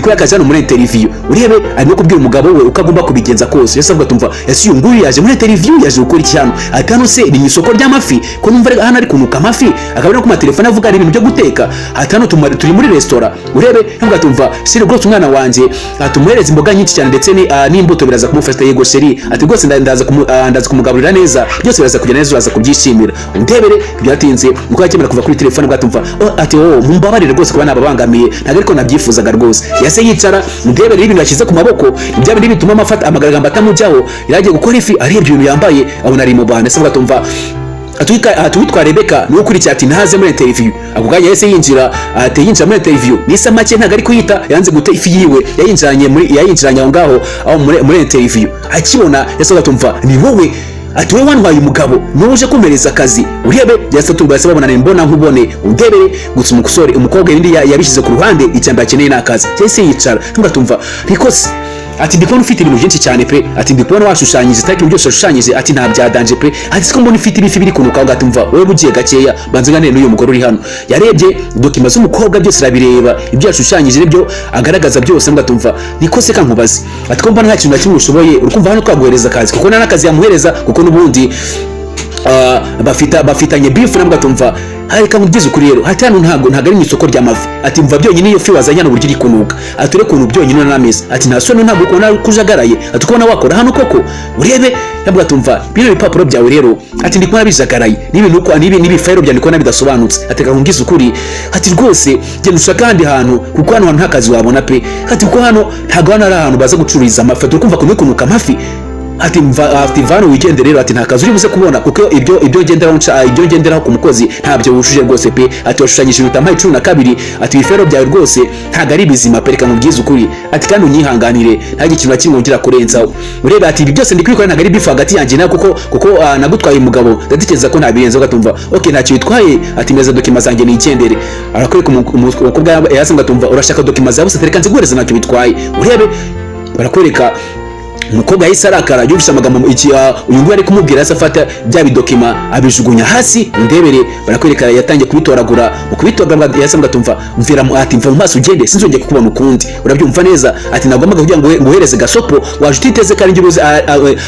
yakajano muri interview urebe ari no kubwira umugabo we ukagomba kubigenza kose yasavuga tumva yasi yunguri yaje muri interview yaje gukora icyano atano se ni isoko ry'amafi ko numva hano ari kunuka amafi akabona ku telefone avuga ibintu byo guteka atano turi muri restaurant urebe ntabwo tumva sire rwose umwana wanje atumuhereza imboga nyinshi cyane ndetse n'imbuto biraza kumufata yego sheri ati rwose ndaza kumugaburira neza byose biraza kujya neza uraza kubyishimira ndebere byatinze uko yakemera kuva kuri telefone bwatumva ati mumbabarire rwose kuba nababangamiye ntago ariko nabyifuzaga rwose yase yicara ndebere ibintu yashyize ku maboko ibyo bindi bituma amafata amagaragamba atamujyaho yagiye gukora ifi arebye ibintu yambaye abona ari mu bana se bwatumva atwitwa Rebecca ni ukuri cyati ntaze muri interview ako kanya yese yinjira muri interview nisa make ntago ari kuyita yanze gute ifi yiwe yayinjiranye aho ngaho aho muri interview akibona yasaga tumva ni wowe ati wewe wanwaye umugabo nuje kumereza akazi urebe byasaturwa se babona mbona nkubone udebere gutsa umukobwa ibindi yabishyize ku ruhande icyamba akeneye nakazi cyese yicara ntumva because ati ndikubona ufite ibintu byinshi cyane pe, ati ndikubona washushanyije itaki ibintu byose washushanyije, ati nta byadanje pe, ati siko mbona ufite ibifi biri kunuka ugahita umva wowe bugiye gakeya banze nganire n'uyu mugore uri hano. Yarebye dokima z'umukobwa byose arabireba, ibyo yashushanyije nibyo agaragaza byose mugatumva niko se kankubaze, ati ko mbona nta kintu na kimwe ushoboye urukumva hano twaguhereza akazi kuko nta n'akazi yamuhereza kuko n'ubundi bafitanye beef nabwo atumva hareka mugize ukuri rero hati hano ntago ari mu isoko ry'amafi, ati mva byonyine iyo fi wazanye hano buryo iri kunuka, ati ure kuntu byonyine n'ameza, ati nta soni ntabwo ukona kujagaraye, ati kubona wakora hano koko urebe nabwo atumva bino bipapuro byawe rero, ati ndi kubona bijagaraye n'ibintu uko nibi file bya ndikubona bidasobanutse, ati kangize ukuri, ati rwose genda ushaka kandi hantu kuko hano nta kazi wabona pe, ati kuko hano ntago hano ari ahantu baza gucururiza amafi, ati ukumva kunuka amafi, ati mvano weekend rero, ati nta kazi uri buze kubona kuko ibyo genderaho ku mukozi ntabyo wushuje rwose pe, ati washushanyije ibintu amaye 12, ati ibifero byawe rwose ntago ari bizima pe, reka mubwize ukuri, ati kandi unyihanganire nta gikintu na kimwe ngira kurenzaho urebe, ati ibi byose ndikwikora ntago ari bifu hagati yanjye nawe kuko nagutwaye umugabo ndatekereza ko ntabirenze ugatumva okay ntacyo bitwaye, ati meza dokima zanjye nigendere, arakwereka umukobwa yasanze atumva urashaka dokima zawe se tereka nziguhereza ntacyo bitwaye urebe, barakwereka umukobwa yahise arakara yumvise amagambo uyu nguyu ari kumubwira yase afata bya bidokima abijugunya hasi ndebere, barakwereka yatangiye kubitoragura mu kubitoragura yase ngatumva mvira ati mva mu maso ugende sinzongeye kukubona ukundi, urabyumva neza, ati nagombaga kugira ngo nguhereze gasopo waje utiteze kandi ubuze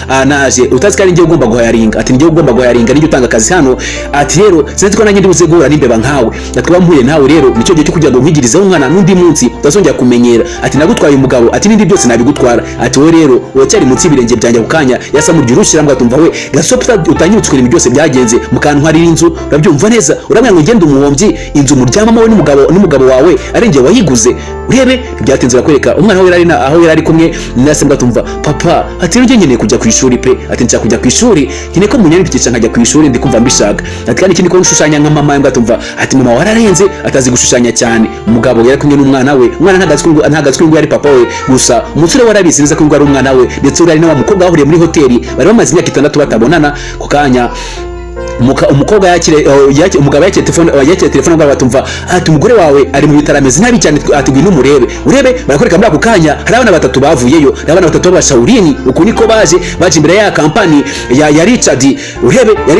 anaje utazi kandi ngiye ugomba guhayaringa, ati ngiye ugomba guhayaringa ngiye utanga akazi hano, ati rero sinzi ko nanjye ndibuze guhura n'imbeba nkawe, ati bampuye nawe rero nicyo gihe cyo kugira ngo nkigirizeho umwana n'undi munsi utazongera kumenyera, ati nagutwaye umugabo, ati n'indi byose nabigutwara, ati wowe rero cyari munsi y'ibirenge byanjye ukanya yasa mu girushira ngo atumva we gasopo utanyibutse ibintu byose byagenze mukantwari inzu, urabyumva neza, uramwe ngo ngende umuhombyi inzu muryamamo we n'umugabo wawe arenge wayiguze urebe, byatenze bakwereka umwana we yari aho yari kumwe nase ngatumva papa, ati rero ngeneye kujya ku ishuri pe, ati nshaka kujya ku ishuri nkine ko munyari bikica nkajya ku ishuri ndikumva mbishaka, ati kandi ikindi ko nushushanya nka mama ngatumva, ati mama wararenze atazi gushushanya cyane, umugabo yari kumwe n'umwana we, umwana ntagazwi ngo yari papa we gusa umusore warabizi neza ko ngo ari umwana we, ndetse urari na wa mukobwa bahuriye muri hoteli bari bamaze imyaka 6 batabonana ku kanya umukobwa umugabo yakire telefone ngo batumva ati umugore wawe ari mu bitarameze nabi cyane, ati ngwino umurebe urebe, barakwereka muri ako kanya hari abana batatu bavuyeyo, abana batatu b'abashaurini uko niko baje imbere ya company ya Richard urebe, ya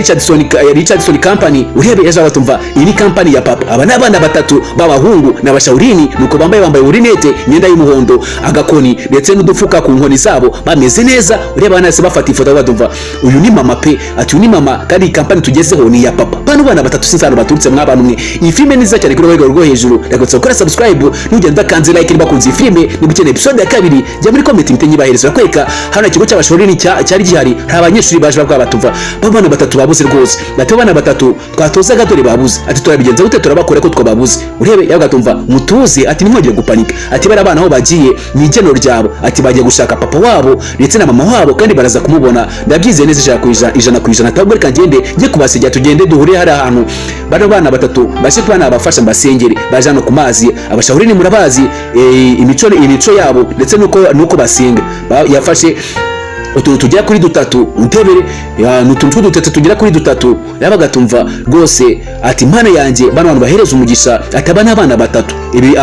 Richardson company urebe, yaje batumva iyi ni company ya papa, aba n'abana batatu b'abahungu n'abashaurini nuko bambaye urinete imyenda y'umuhondo agakoni ndetse n'udufuka ku nkoni zabo bameze neza urebe, abana se bafata ifoto batumva uyu ni mama pe, ati uyu ni mama kandi company tugezeho ni ya papa, bano bana batatu sinzano baturutse mw'abantu mwe. Iyi filme niza cyane kuri rwego rwo hejuru, ndagutse gukora subscribe n'ugenda kanze like niba kunze filme, nibukeneye episode ya 2 jya muri comment mitenyibahereza kweka hano ikigo cy'abashoreni cyari gihari, hari abanyeshuri baje bakwa batumva bana batatu babuze rwose, bati bana batatu twatozaga dore babuze, ati turabigenza gute turabakora ko twababuze urebe, yagatumva mutuze, ati nimwongere gupanika, ati bara abana aho bagiye ni igeno ryabo, ati bagiye gushaka papa wabo ndetse na mama wabo kandi baraza kumubona, ndabyize neza ijana ku ijana, tabwo reka ngende ngiye kubasijya tugende duhure hari ahantu bano bana batatu bashe kubana abafasha mbasengere baje hano ku mazi, abashaurini murabazi imico yabo ndetse nuko basenga, yafashe utuntu tugera kuri dutatu untebere n'utuntu dutatu tugera kuri dutatu yabagatumva rwose, ati mana yanjye bano bantu bahereza umugisha, ataba n'abana batatu ibi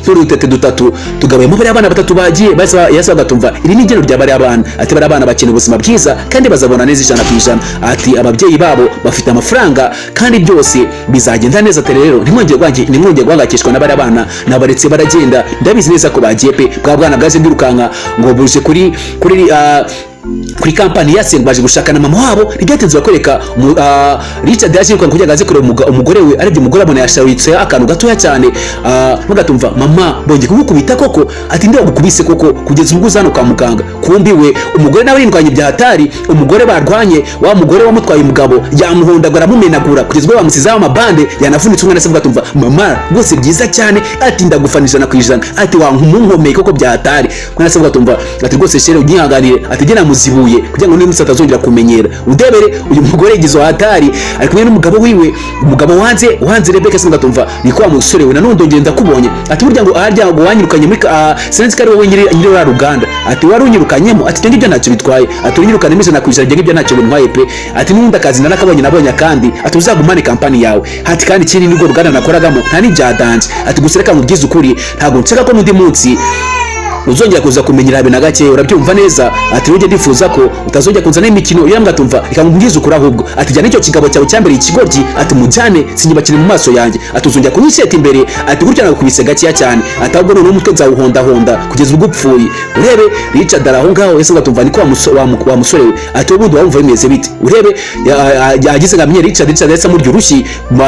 turutete dutatu tugabayemo bari abana batatu bagiye yasagatumva iri ni igeno rya bari abana, ati bari abana bakina ubuzima bwiza kandi bazabona neza 100%, ati ababyeyi babo bafite amafaranga kandi byose bizagenda neza, tere rero nimwongeye guhangayikishwa n'abari abana nabaretse baragenda, ndabizi neza ko bagiye pe, bwa bwana bwaje ndirukanka ngo buje kuri kuri company yase baje gushakana mama wabo, ryatenze bakwereka Richard yaje kwa kujya gaze kure umugore we aribyo umugore abona yashawitse akantu gatoya cyane, bagatumva mama bonge kugukubita koko, ati ndio gukubise koko kugeza ubwo uzano kwa muganga, kumbi we umugore nawe rindwanye bya hatari, umugore barwanye wa mugore wamutwaye umugabo yamuhondagura mumenagura kugeza ubwo bamusizaho amabande yanavunitse, umwana se bagatumva mama rwose byiza cyane, ati ndagufanisha na kwijana, ati wa nkumumomeye koko bya hatari, umwana se bagatumva ati rwose shere unyihanganire, ati gena muzibuye kugira ngo n'umusata azongera kumenyera, udebere uyu mugore yigizo hatari ari kumwe n'umugabo wiwe, umugabo wanze Rebecca se ngatumva ni kwa musore we nanundo ngenda kubonye, ati burya ngo aharya ngo wanyirukanye muri sense kari wowe nyiri wa Ruganda, ati wari unyirukanyemo, ati ngibyo ntacyo bitwaye, ati unyirukane mise nakwishyura ngibyo ntacyo bintwaye pe, ati n'undi akazi nabonye kandi ati uzagumane company yawe, ati kandi kiri nibwo Ruganda nakoragamo nta n'ibyadanje, ati gusereka mu byiza ukuri ntago nshaka ko n'undi munsi uzongera kuza kumenyera habe na gake urabyumva neza ati uje ndifuza ko utazongera kunzana imikino yambwa tumva ikambwiza ukuri ahubwo ati jya nicyo kigabo cyawe cyambere ikigoryi ati mujyane sinyibakire mu maso yanjye ati uzongera kunyiseta imbere ati gutya nakubise gakiya cyane ati ahubwo none umutwe nzawuhonda honda kugeza ubwo upfuye urebe Richard araho ngaho yese ngatumva niko wa musore we ati ubundi wumva bimeze bite urebe yagize ngamenye Richard yasa murya urushyi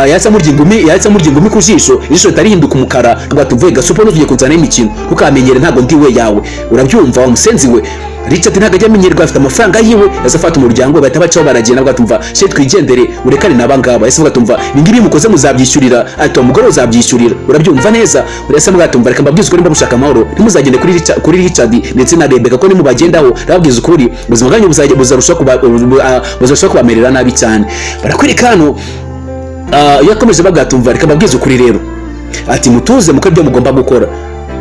yasa murya ingumi ku jisho ritarihinduka umukara ngatumva gasopo no tugiye kunzana imikino ukamenyere ntago ndi we yawe urabyumva wa musenzi we Richard ntago ajya amenyerwa afite amafaranga yiwe yazafata umuryango bahita bacaho baragenda bwatumva she twigendere urekane nabangaba yese bwatumva ningibi mukoze muzabyishyurira ati umugore uzabyishyurira urabyumva neza urese bwatumva reka mbabwize ukuri mbabushaka amahoro ntimuzagende kuri Richard ndetse na Rebecca ko nimubagendaho rababwize ukuri ubuzima bwanyu buzarushaho kubamerera nabi cyane barakwereka hano yakomeje babwatumva reka mbabwize ukuri rero ati mutuze mukore byo mugomba gukora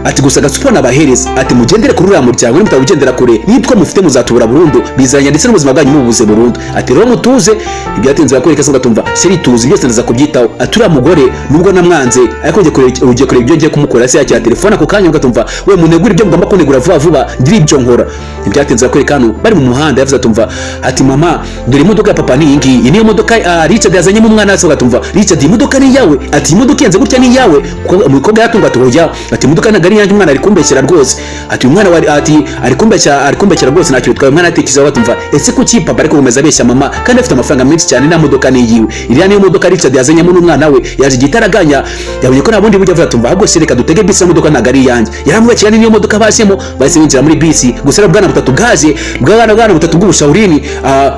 ati gusa gasupo nabahereza ati mugendere kuri uriya muryango nimutabugendera kure nitwa mufite muzatubura burundu bizanya ndetse n'ubuzima bwanyu mubuze burundu ati rero mutuze ibyatinze bakwereka se ngatumva seri tuzi byose ndaza kubyitaho ati uriya mugore nubwo namwanze ariko ugiye kure ibyo ngiye kumukora se yakira telefone ako kanya ngatumva we munegura ibyo mugomba kunegura vuba vuba ngira ibyo nkora ibyatinze bakwereka hano bari mu muhanda yavuze atumva ati mama dore imodoka ya papa ni ingi niyo modoka Richard yazanye mu mwana se ngatumva Richard imodoka ni yawe ati imodoka yenze gutya ni yawe umukobwa yatunga tuhoja ati imodoka nagari yanjye umwana ari kumbekera rwose ati umwana wari ati ari kumbekera rwose ntacyo bitwaye umwana atekiza batumva ese kuki papa ariko gomeza abeshya mama kandi afite amafaranga menshi cyane na modoka ni yiwe iriya niyo modoka Richard yazanyemo n'umwana we yaje gitaraganya yabonye ko nabundi bujya avuga ahubwo se reka dutege bisi modoka nagari yanjye yaramubekira niyo modoka basemo bahise binjira muri bisi gusa bwana butatu gaje bwana butatu bw'ubushaurini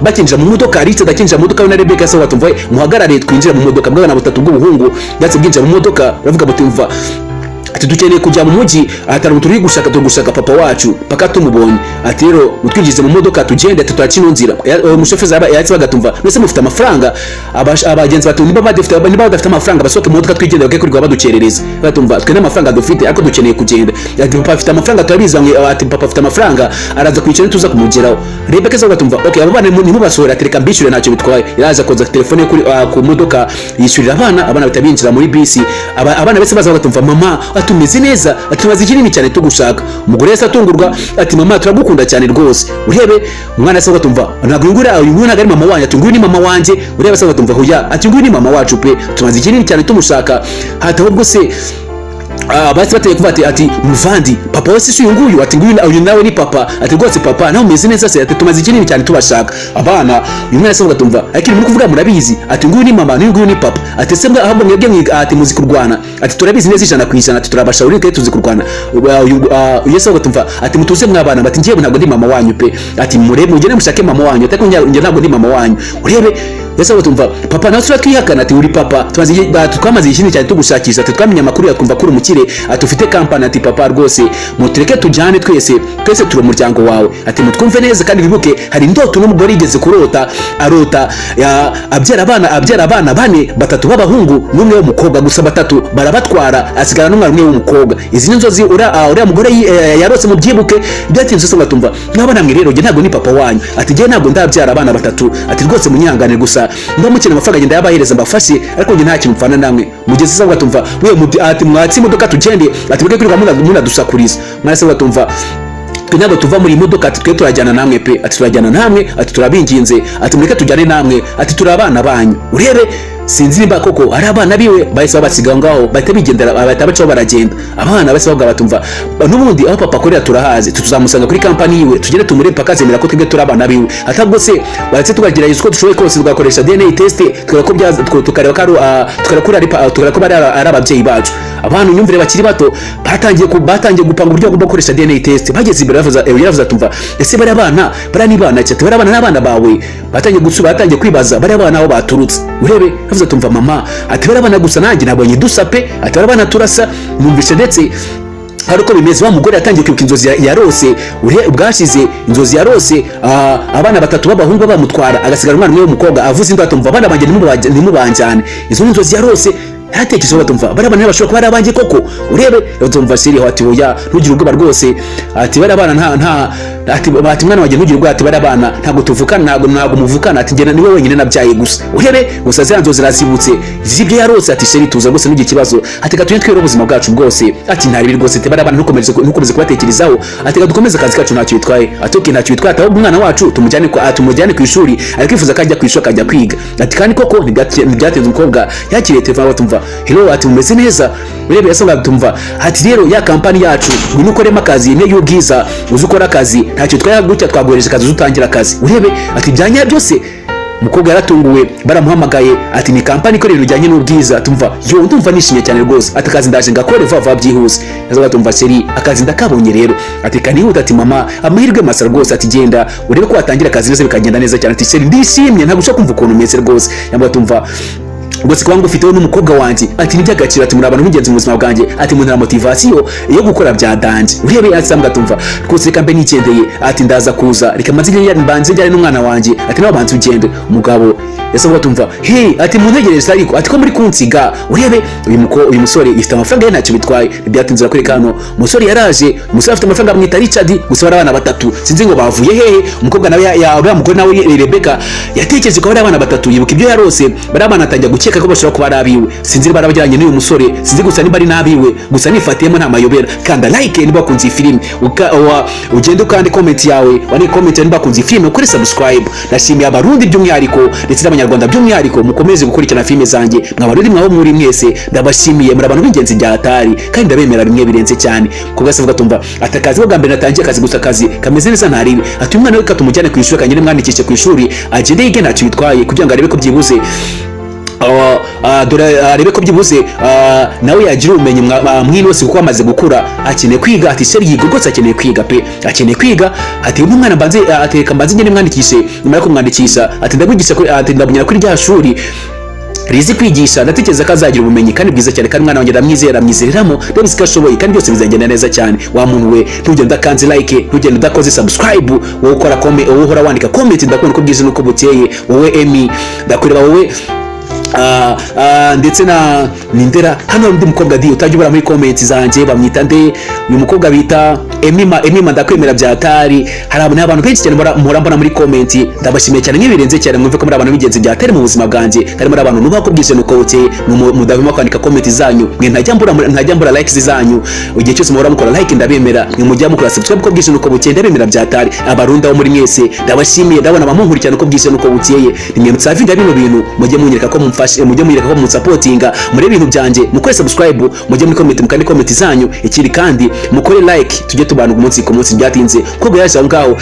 bakinjira mu modoka Richard akinjira mu modoka na Rebecca se batumva muhagarare twinjira mu modoka bwana butatu bw'ubuhungu yatse bwinjira mu modoka bavuga batumva ati dukeneye kujya mu mujyi atari turi gushaka papa wacu paka tumubonye ati rero utwinjize mu modoka tugende tutakinunzira umushoferi yatse bagatumva nese mufite amafaranga abagenzi batu niba badafite amafaranga basoke mu modoka twigende bagekurirwa badukerereza batumva twe n'amafaranga dufite ariko dukeneye kugenda ati papa afite amafaranga turabizanye ati papa afite amafaranga araza kwicara tuza kumugeraho Rebecca zo batumva okay abo bana nimubasohora tereka mbishyure ntacyo bitwaye iraza koza telefone kuri ku modoka yishyurira abana batabinjira muri bisi abana bese baza batumva mama atumeze neza atumaze kinini cyane tugushaka umugore yese atungurwa ati mama turagukunda cyane rwose urebe umwana se batumva ntabwo ngura uyu mwana ari mama wanjye atunguye ni mama wanjye urebe se batumva hoya atunguye ni mama wacu pe tumaze kinini cyane tumushaka hata ahubwo se basi bateye kuva ati muvandi papa wese si uyunguyu ati uyu nawe ni papa ati rwose papa nawe umeze neza se ati tumaze kinini cyane tubashaka abana uyu mwana se batumva ariko muri kuvuga murabizi ati nguyu ni mama n'uyu ni papa ati se mbwa ahubwo mwebwe ati muzi kurwana ati turabizi neza ijana ku ijana ati turabashawuri kandi tuzi kurwana uyu se batumva ati mutuze mwabana bati ngiye ntabwo ndi mama wanyu pe ati mugende mushake mama wanyu ati njye ntabwo ndi mama wanyu urebe yese batumva papa nawe twihakana ati uri papa twamaze ikintu cyane tugushakisha ati twamenye amakuru yakumva kuri umukire ati ufite kampani ati papa rwose mutureke tujyane twese turi umuryango wawe ati mutwumve neza kandi bibuke hari indoto n'umugore yigeze kurota arota abyara abana bane batatu b'abahungu n'umwe w'umukobwa gusa batatu barabatwara asigara n'umwana umwe w'umukobwa izi nzozi uriya mugore yarose mu byibuke byatinze se batumva mwabana mwe rero ntabwo ni papa wanyu ati ngiye ntabwo ndabyara abana batatu ati rwose munyihangane gusa ndamukina amafaranga agenda yabahereza mbafashe ariko nge nta kintu mfana namwe mugeze se batumva we ati mwatsi imodoka tugende ati mwebwe kuri munadusakuriza mwana se batumva ntabwo tuva muri imodoka ati twe turajyana namwe pe ati turajyana namwe ati turabinginze ati mureke tujyane namwe ati turi abana banyu urebe sinzi nimba koko ari abana biwe bahise babasiga ngaho bahita bigendera bahita bacaho baragenda abana bose bavuga batumva n'ubundi aho papa akorera turahazi tuzamusanga kuri kampani yiwe tugende tumure paka zemera ko twebwe turi abana biwe atabwo se baretse tubagerageza uko dushoboye kose tugakoresha DNA test tukareba ko bari ababyeyi bacu abantu nyumvire bakiri bato batangiye gupanga uburyo bwo gukoresha DNA test bageze imbere yaravuze atumva ese bari abana bari bana cyate bari abana n'abana bawe batangiye kwibaza bari abana aho baturutse urebe yavuze atumva mama ati bari abana gusa nanjye nabonye dusape ati bari abana turasa numvise ndetse haruko bimeze wa mugore yatangiye kwibuka inzozi yarose ubwashize inzozi yarose abana batatu b'abahungu bamutwara agasigara umwana umwe w'umukobwa avuze indoto atumva abana banjye nimubanjyane izo nzozi yarose yatekereje batumva barabana bashobora kuba arabange koko urebe batumva siri ati oya ntugire ubwoba rwose ati barabana nta ati mwana wanjye ntugire ubwoba ati barabana ntago tuvukana ntago muvukana ati ngena niwe wenyine nabyaye gusa urebe gusa zanzo zirazibutse zibye yarose ati seri tuza rwose n'igi kibazo ati gatunye twero ubuzima bwacu bwose ati ntari rwose te barabana ntukomeze kubatekerezaho ati dukomeze akazi kacu ntacyo bitwaye atoke ntacyo bitwaye ataho umwana wacu tumujyane ku ishuri arikifuza kajya ku ishuri akajya kwiga ati kandi koko ntibyatenze umukobwa yakiriye telefone batumva hello ati umeze neza urebe yasanga batumva ati rero ya kampani yacu ngwino ukoremo akazi ne y'ubwiza uzukora akazi ntacyo twagutya twagohereje akazi utangira akazi urebe ati byanya byose umukobwa yaratunguwe baramuhamagaye ati ni kampani ikorera ujyanye n'ubwiza tumva yo ndumva nishimye cyane rwose ati akazi ndaje ngakore vuba byihuse yaza batumva seri akazi ndakabonye rero ati kanihuta ati mama amahirwe masa rwose ati genda urebe ko watangira akazi neza bikagenda neza cyane ati seri ndishimye ntabwo ushaka kumva ukuntu umeze rwose yamba tumva Ubwo kwa ngufiteho n'umukobwa wanjye ati ni by'agaciro ati muri abantu b'ingenzi mu buzima bwanjye ati mu motivation yo gukora bya danje urebe asambwa tumva rwose kambe nigendeye ati ndaza kuza reka mazige mbanze njyane n'umwana wanjye ati nawe banze ugende umugabo yasabwa tumva hey ati muntegereza ariko ati ko muri kunsiga urebe uyu musore ifite amafaranga ye ntacyo bitwaye byatinzira kuri kano umusore yaraje umusore afite amafaranga amwita Richard gusa barabana batatu sinzi ngo bavuye hehe umukobwa nawe ya mugore nawe Rebecca yatekereje ko barabana batatu yibuka ibyo yarose barabana atangira gukeka ko bashobora kuba arabiwe sinzi barabajyanye n'uyu musore sinzi gusa niba ari nabiwe gusa nifatiyemo nta mayobera kanda like niba kunzi iyi filime ugende kandi comment yawe wani comment niba kunzi filime ukore subscribe nashimiye abarundi by'umwihariko ndetse n'abanyarwanda by'umwihariko mukomeze gukurikirana filime zanjye mwabarundi mwaho muri mwese ndabashimiye muri abantu b'ingenzi bya Atari kandi ndabemera bimwe birenze cyane kugasavuga tumva atakazi bwa mbere natangiye akazi gusa akazi kameze neza ntaribi ati umwana we katumujyane ku ishuri kanyine mwandikishe ku ishuri agende yige ntacyo bitwaye kugira ngo arebe ko byibuze arebe ko byibuze nawe yagira ubumenyi mwini wose kuko amaze gukura akeneye kwiga ati seri yigo rwose akeneye kwiga pe akeneye kwiga ati umwana mbanze ateka mbanze ngene mwandikishe nyuma yo kumwandikisha ati ndagwigisha ati ndabunyira kuri rya shuri rizi kwigisha ndatekereza ko azagira ubumenyi kandi bwiza cyane kandi mwana wanjye ndamwizereramo ndabizi ko ashoboye kandi byose bizagenda neza cyane wa muntu we ntugende udakanze like ntugende udakoze subscribe wowe ukora comment wowe uhora wandika comment ndakubona ko bwiza nuko bukeye wowe Emi ndakureba wowe ndetse na Nindera hano ndi mukobwa di utajya ubura muri comment zanjye bamwita nde uyu mukobwa bita Emima ndakwemera bya Atari hari abantu benshi cyane mpora mbona muri comment ndabashimiye cyane nk'ibirenze cyane mwumve ko muri abantu b'ingenzi bya Atari mu buzima bwanjye kandi muri abantu nuba ko bwije nuko bukeye mudahuma kwandika comment zanyu mwe ntajya mbura likes zanyu ugiye cyose muhora mukora like ndabemera mwe mujya mukora subscribe ko bwije nuko bukeye ndabemera bya Atari abarundi aho muri mwese ndabashimiye ndabona abamunkurikirana ko bwije nuko bukeye nimwe mutsavinda bino bintu mujye munyereka ko mujye muyireka ko mutsapotinga muri ibintu byanje mukore subscribe mujye muri comment mukandi comment zanyu ikiri kandi mukore like tujye tubana umunsi ku munsi byatinze ko yaje ngaho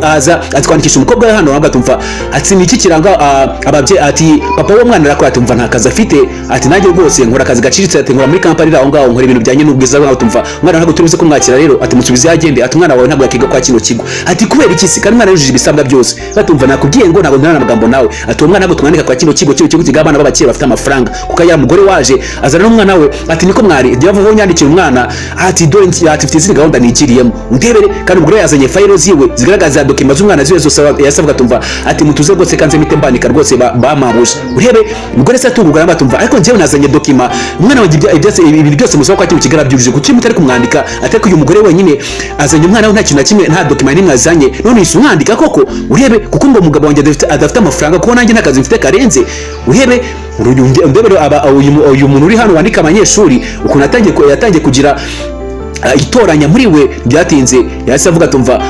aza atwandikisha umukobwa we hano agatumva ati niki kiranga ababye ati papa wo mwana arakora atumva nta kazi afite ati nanjye rwose nkora akazi gaciritse ati nkora muri company aho ngaho nkora ibintu byanye n'ubwiza bwaho tumva mwana ntabwo turuze ko mwakira rero ati musubize yagende ati mwana wawe ntabwo yakiga kwa kino kigo ati kubera iki si kandi mwana yujuje ibisabwa byose batumva nakubwiye ngo ntabwo ndana amagambo nawe ati umwana ntabwo tumwandika kwa kino kigo kiga abana b'abakire bafite amafaranga kuko yari umugore waje azana n'umwana we ati niko mwari yavuga nyandikira umwana ati dore ati mfite izindi gahunda nikiriyemo ndebere kandi umugore yazanye file ziwe zigaragaza document z'umwana ziwe zose yasabwa tumva ati mutuze rwose kanze mitembanika rwose bamabuje urebe umugore se atungurwa batumva ariko njyewe nazanye document umwana wanjye ibintu byose musaba kwa kintu kigara byujuje kuki mutari kumwandika atari uyu mugore wenyine azanye umwana we nta kintu na kimwe nta document nimwe azanye none yise umwandika koko urebe kuko ngo umugabo wanjye adafite amafaranga kuko nanjye nakazi mfite karenze urebe uyu muntu uri hano wandika abanyeshuri ukuntu yatangiye kugira itoranya muri we byatinze yase avuga tumva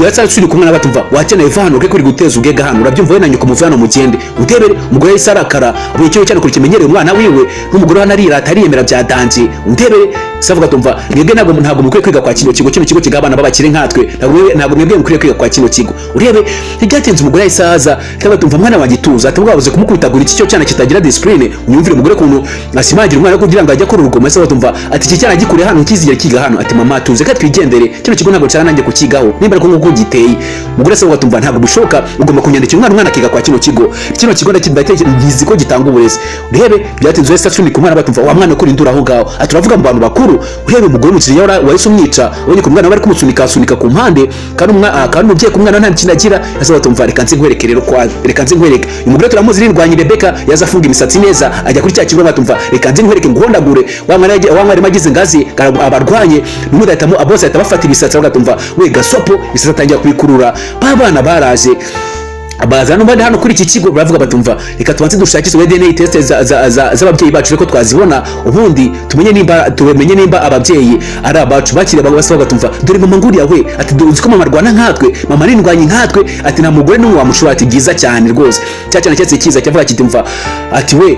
yasasuri kumwe n'abatumva wakeneye vano ke kuri guteza ubwega hano urabyumva we nanyu kumuvana mu gende utebere umugore yisarakara ubu cyo cyane kurikimenyereye umwana wiwe n'umugore wanarira atariyemera bya danje utebere savuga tumva mwebwe ntabwo mukwiye kwiga kwa kino kigo kigabana babakire nkatwe ntabwo mwebwe mukwiye kwiga kwa kino kigo urebe ntibyatinze umugore yisaza cyangwa tumva mwana wagituza atabwabuze kumukubitagura iki cyo cyane kitagira discipline unyumvire umugore kuntu asimagira umwana kugira ngo ajye kuri urugomo savuga tumva ati iki cyana gikure hano kizigira kiga hano ati mama tuze ka twigendere kino kigo ntabwo cyana nanjye kukigaho nimba ko nguko giteye umugore savuga tumva ntabwo bishoka ugomba kunyandikira umwana akiga kwa kino kigo ngizi ko gitanga uburezi urebe byatinze wese asuni kumwana batumva wa mwana kuri ndura aho ngaho aturavuga mu bantu bakuru amakuru urebe umugore w'umukiriya wahise umwica ubonye ko umwana bari kumusunika ku mpande kandi umubyeyi ku mwana nta kintu agira yasaba tumva reka nzi nkwereke rero kwa reka nzi nkwereke umugore turamuzi rindwanye Rebeka yaza afunga imisatsi neza ajya kuri cya kigo batumva reka nzi nkwereke nguhondagure wa mwana magize ngazi abarwanye n'umudahitamo abose ahita bafata ibisatsi bagatumva we gasopo ibisatsi atangira kubikurura babana baraje abazana n'ubandi hano kuri iki kigo baravuga batumva reka tubanze dushakiswe DNA test z'ababyeyi bacu ko twazibona ubundi tumenye nimba ababyeyi ari abacu bakire bagabasaba batumva dore mama nguri yawe ati uzi ko mama rwana nkatwe mama rindwanye nkatwe ati nta mugore n'umwe wamushura ati giza cyane rwose cyane cyetse kiza cyavuga kitumva ati we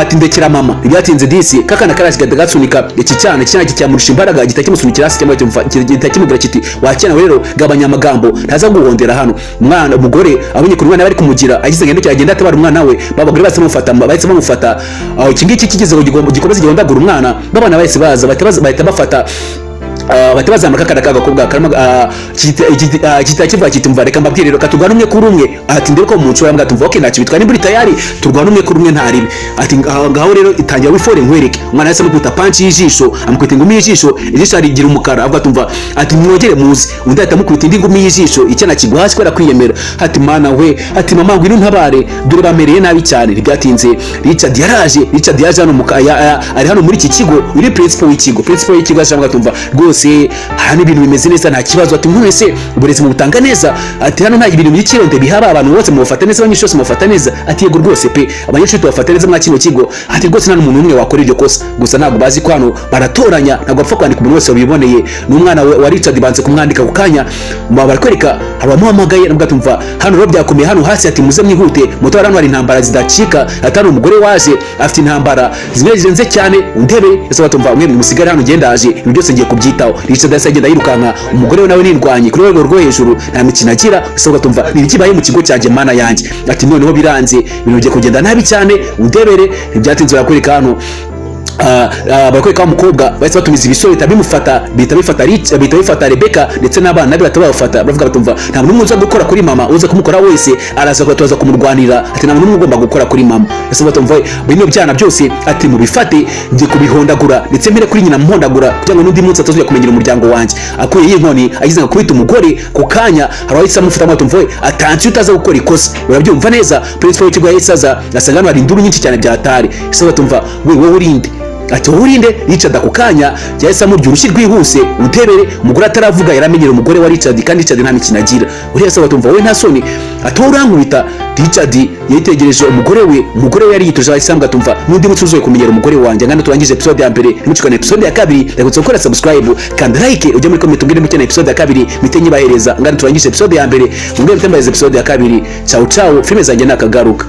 ati ndekera mama ibyatinze disi kakana karashika gatsunika iki cyane cyamurusha imbaraga gitakimusunikira hasi cyangwa tumva gitakimubwira kiti wakena rero gabanya amagambo ntaza guhondera hano umwana umugore kuri umwana bari kumugira agize ngendo cyagenda atabara umwana we babagore bahise bamufata iki ngiki kigeze gikomeza gihondagura umwana babana bahise baza bahita bafata batibazamaka kagakobwa kitakivuga kitumva reka mbabwire reka turwana umwe kuri umwe ati ndeko mu ncu yambwa tumva okay ntacyo bitwara nimburi tayari turwana umwe kuri umwe ntaribi ati ngaho rero itangira wifore nkwereke umwana yase mukubita punch y'ijisho amukwita ingumi y'ijisho ijisho arigira umukara avuga tumva ati mwogere muzi undi ahita amukubita indi ngumi y'ijisho icyana kigwa hasi kwera kwiyemera ati mana we ati mama ngwino ntabare dore bamereye nabi cyane ntibyatinze Richard yaje hano ari hano muri iki kigo uri principal w'ikigo ashaka tumva rwose hano ibintu bimeze neza nta kibazo ati mwese uburezi mu butanga neza ati hano nta ibintu by'ikironde bihaba abantu bose mu bafata neza abanyeshuri mu bafata neza ati yego rwose pe abanyeshuri bafata neza mwa kino kigo ati rwose nta n'umuntu umwe wakora iryo kosa gusa ntabwo bazi ko hano baratoranya ntabwo apfa kwandika umuntu wese wabiboneye n'umwana wa Richard banze kumwandika ku kanya barakwereka abamuhamagaye nabwo atumva hano rero byakomeye hano hasi ati muze mwihute moto hano hari intambara zidacika atari umugore waje afite intambara zimwe zirenze cyane undebe ese batumva mwe musigare hano gendaje ibi byose ngiye kubyitaho Richard yasagenda yirukanka umugore we nawe nirwanye kuri rwego rwo hejuru nta mikino agira ese batumva ibikibaye mu kigo cya Gemana yanjye ati noneho biranze ibintu bigiye kugenda nabi cyane undebere ntibyatinze bakwereka hano bakweka umukobwa bahise batumiza ibisore bimufata bifata Rebeka ndetse n'abana be batabafata bavuga batumva nta muntu uza gukora kuri mama uza kumukora wese araza kwatoza kumurwanira ati nta muntu ugomba gukora kuri mama ese batumva bino byana byose ati mubifate ngiye kubihondagura ndetse mbere kuri nyina muhondagura kugira ngo n'undi munsi atazuya kumenyera umuryango wanjye akuye y'inkoni agize kubita umugore ku kanya harahise amufata batumva atanzi utaza gukora ikosa urabyumva neza principal w'ikigo yahisaza asanga hari induru nyinshi cyane byatari ese batumva wowe urinde ati urinde Richard akukanya cyahise amurya urushyi rwihuse utebere umugore ataravuga yaramenyera umugore wa Richard kandi Richard nta mikino agira uriya se batumva we nta soni atorankubita Richard yitegereje umugore we yari yituje ayisambwa tumva n'undi mutsi uzoye kumenyera umugore wanjye ngana turangije episode ya mbere nimucikane episode ya kabiri ndagutse gukora subscribe kandi like ujye muri comment umbwire mukene episode ya kabiri mitenye bahereza ngana turangije episode ya mbere umbwire mtembaze episode ya kabiri ciao filime zanjye nakagaruka.